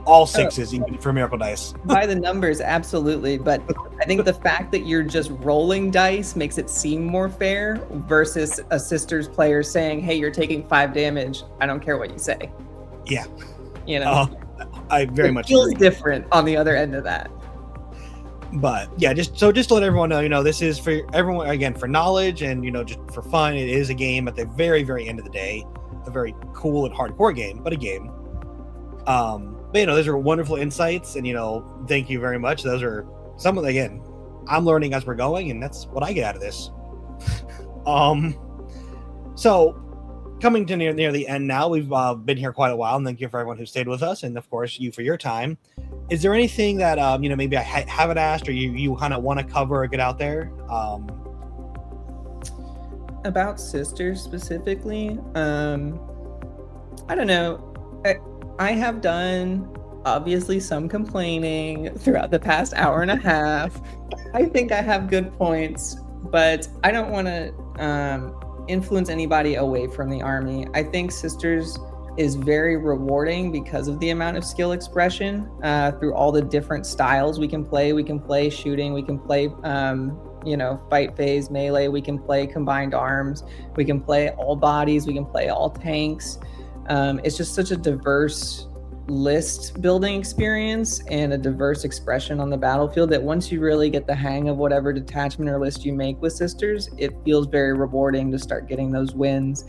[SPEAKER 1] all 6s, even for miracle dice.
[SPEAKER 2] By the numbers, absolutely. But I think the fact that you're just rolling dice makes it seem more fair, versus a sisters player saying, hey, you're taking 5 damage. I don't care what you say.
[SPEAKER 1] Yeah.
[SPEAKER 2] I very
[SPEAKER 1] much
[SPEAKER 2] feels
[SPEAKER 1] agree.
[SPEAKER 2] Different on the other end of that.
[SPEAKER 1] But yeah, just to let everyone know, this is for everyone, again, for knowledge and just for fun. It is a game at the very, very end of the day, a very cool and hardcore game, but a game. But those are wonderful insights, and thank you very much. Those are some of again, I'm learning as we're going, and that's what I get out of this. So coming to near the end now, we've been here quite a while, and thank you for everyone who stayed with us, and of course you for your time. Is there anything that maybe I haven't asked, or you kind of want to cover or get out there?
[SPEAKER 2] About Sisters specifically, I don't know. I have done obviously some complaining throughout the past hour and a half. I think I have good points, but I don't want to influence anybody away from the army. I think Sisters is very rewarding because of the amount of skill expression through all the different styles we can play. We can play shooting, we can play fight phase, melee, we can play combined arms, we can play all bodies, we can play all tanks. It's just such a diverse list building experience and a diverse expression on the battlefield that once you really get the hang of whatever detachment or list you make with Sisters, it feels very rewarding to start getting those wins.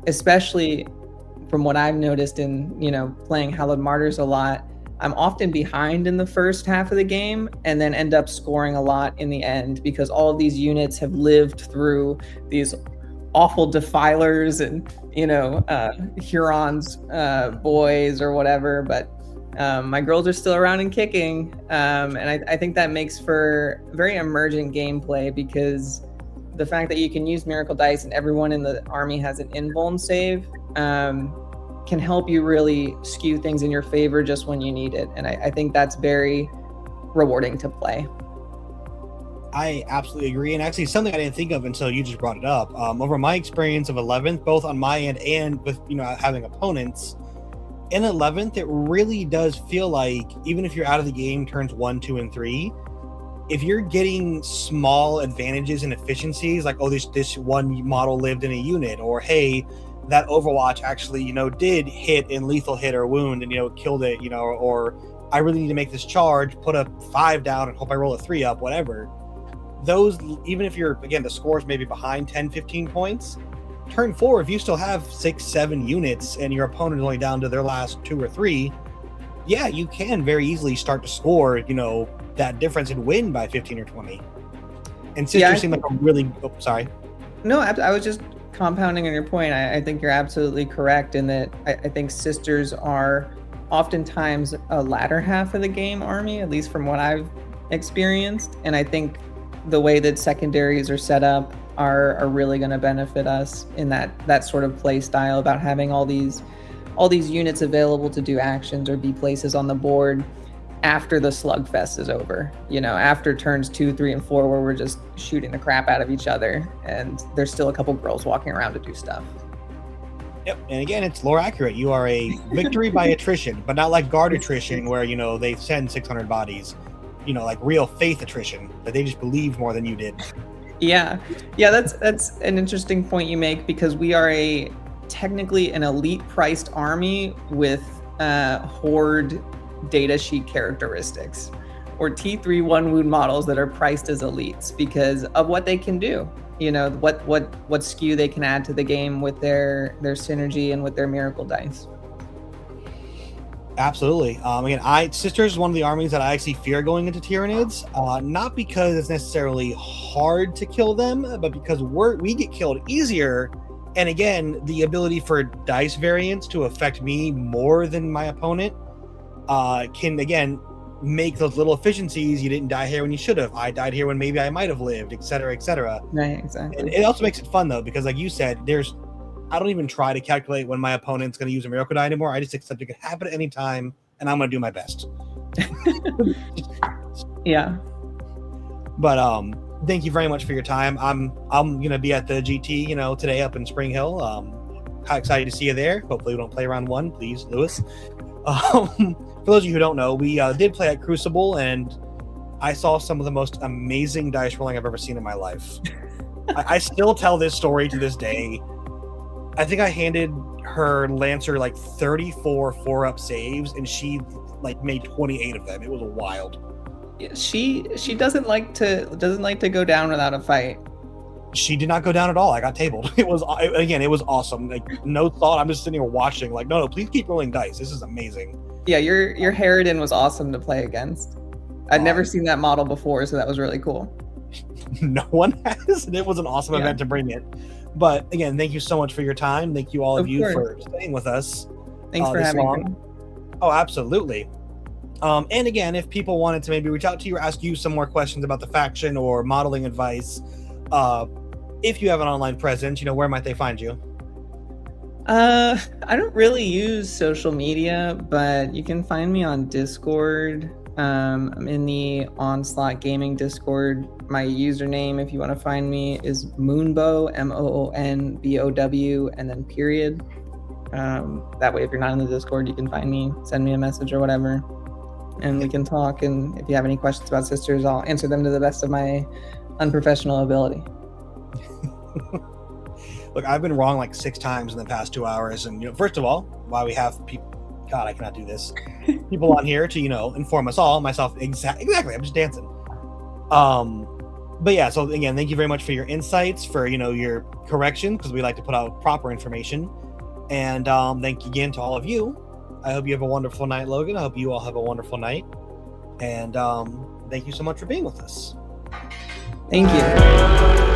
[SPEAKER 2] Especially from what I've noticed in, playing Hallowed Martyrs a lot, I'm often behind in the first half of the game and then end up scoring a lot in the end because all of these units have lived through these awful defilers and Huron's boys or whatever, but my girls are still around and kicking, and I think that makes for very emergent gameplay because the fact that you can use miracle dice and everyone in the army has an invuln save can help you really skew things in your favor just when you need it, and I think that's very rewarding to play.
[SPEAKER 1] I absolutely agree, and actually something I didn't think of until you just brought it up. Over my experience of 11th, both on my end and with having opponents, in 11th it really does feel like even if you're out of the game turns 1, 2, and 3, if you're getting small advantages and efficiencies, like this one model lived in a unit, or hey, that Overwatch actually did hit in lethal hit or wound and killed it, or I really need to make this charge, put a 5 down and hope I roll a 3 up, whatever. Those, even if you're, again, the score's maybe behind 10, 15 points, turn 4, if you still have 6, 7 units and your opponent is only down to their last 2 or 3, yeah, you can very easily start to score, that difference and win by 15 or 20. And Sisters seem like a really, sorry.
[SPEAKER 2] No, I was just compounding on your point. I think you're absolutely correct in that I think Sisters are oftentimes a latter half of the game army, at least from what I've experienced. And I think the way that secondaries are set up are really going to benefit us in that sort of play style about having all these units available to do actions or be places on the board after the slugfest is over, after turns 2, 3, and 4, where we're just shooting the crap out of each other and there's still a couple girls walking around to do stuff.
[SPEAKER 1] Yep, and again, it's lore accurate. You are a victory by attrition, but not like guard attrition where they send 600 bodies. Like real faith attrition, that they just believe more than you did.
[SPEAKER 2] Yeah, that's an interesting point you make because we are technically an elite priced army with horde data sheet characteristics or T3 1 wound models that are priced as elites because of what they can do. What skew they can add to the game with their synergy and with their miracle dice. Absolutely.
[SPEAKER 1] Again, Sisters is one of the armies that I actually fear going into Tyranids, not because it's necessarily hard to kill them, but because we get killed easier. And again, the ability for dice variants to affect me more than my opponent can, again, make those little efficiencies. You didn't die here when you should have. I died here when maybe I might have lived, etc., etc.
[SPEAKER 2] Right, exactly.
[SPEAKER 1] And it also makes it fun, though, because like you said, I don't even try to calculate when my opponent's going to use a miracle die anymore. I just accept it could happen at any time, and I'm going to do my best.
[SPEAKER 2] Yeah.
[SPEAKER 1] But thank you very much for your time. I'm going to be at the GT, today up in Spring Hill. How excited to see you there. Hopefully we don't play round 1, please, Lewis. For those of you who don't know, we did play at Crucible, and I saw some of the most amazing dice rolling I've ever seen in my life. I still tell this story to this day. I think I handed her Lancer 34 4-up saves, and she made 28 of them. It was wild.
[SPEAKER 2] She doesn't like to go down without a fight.
[SPEAKER 1] She did not go down at all. I got tabled. It was awesome. Like, no thought. I'm just sitting here watching. Like, no, please keep rolling dice. This is amazing.
[SPEAKER 2] Yeah, your Harridan was awesome to play against. I'd never seen that model before, so that was really cool.
[SPEAKER 1] No one has, and it was an awesome event to bring it. But again, thank you so much for your time. Thank you all of you for staying with us.
[SPEAKER 2] Thanks for having me.
[SPEAKER 1] Oh, absolutely. And again, if people wanted to maybe reach out to you or ask you some more questions about the faction or modeling advice, if you have an online presence, where might they find you?
[SPEAKER 2] I don't really use social media, but you can find me on Discord. I'm in the Onslaught Gaming Discord. My username, if you want to find me, is Moonbow, MOONBOW, and then period. That way, if you're not in the Discord, you can find me, send me a message or whatever, and we can talk. And if you have any questions about sisters, I'll answer them to the best of my unprofessional ability.
[SPEAKER 1] Look, I've been wrong like 6 times in the past 2 hours, and first of all, why we have people. God, I cannot do this. People on here to inform us all. Myself, exactly. I'm just dancing. But yeah. So again, thank you very much for your insights, for your correction, because we like to put out proper information. And thank you again to all of you. I hope you have a wonderful night, Logan. I hope you all have a wonderful night. And thank you so much for being with us.
[SPEAKER 2] Thank you.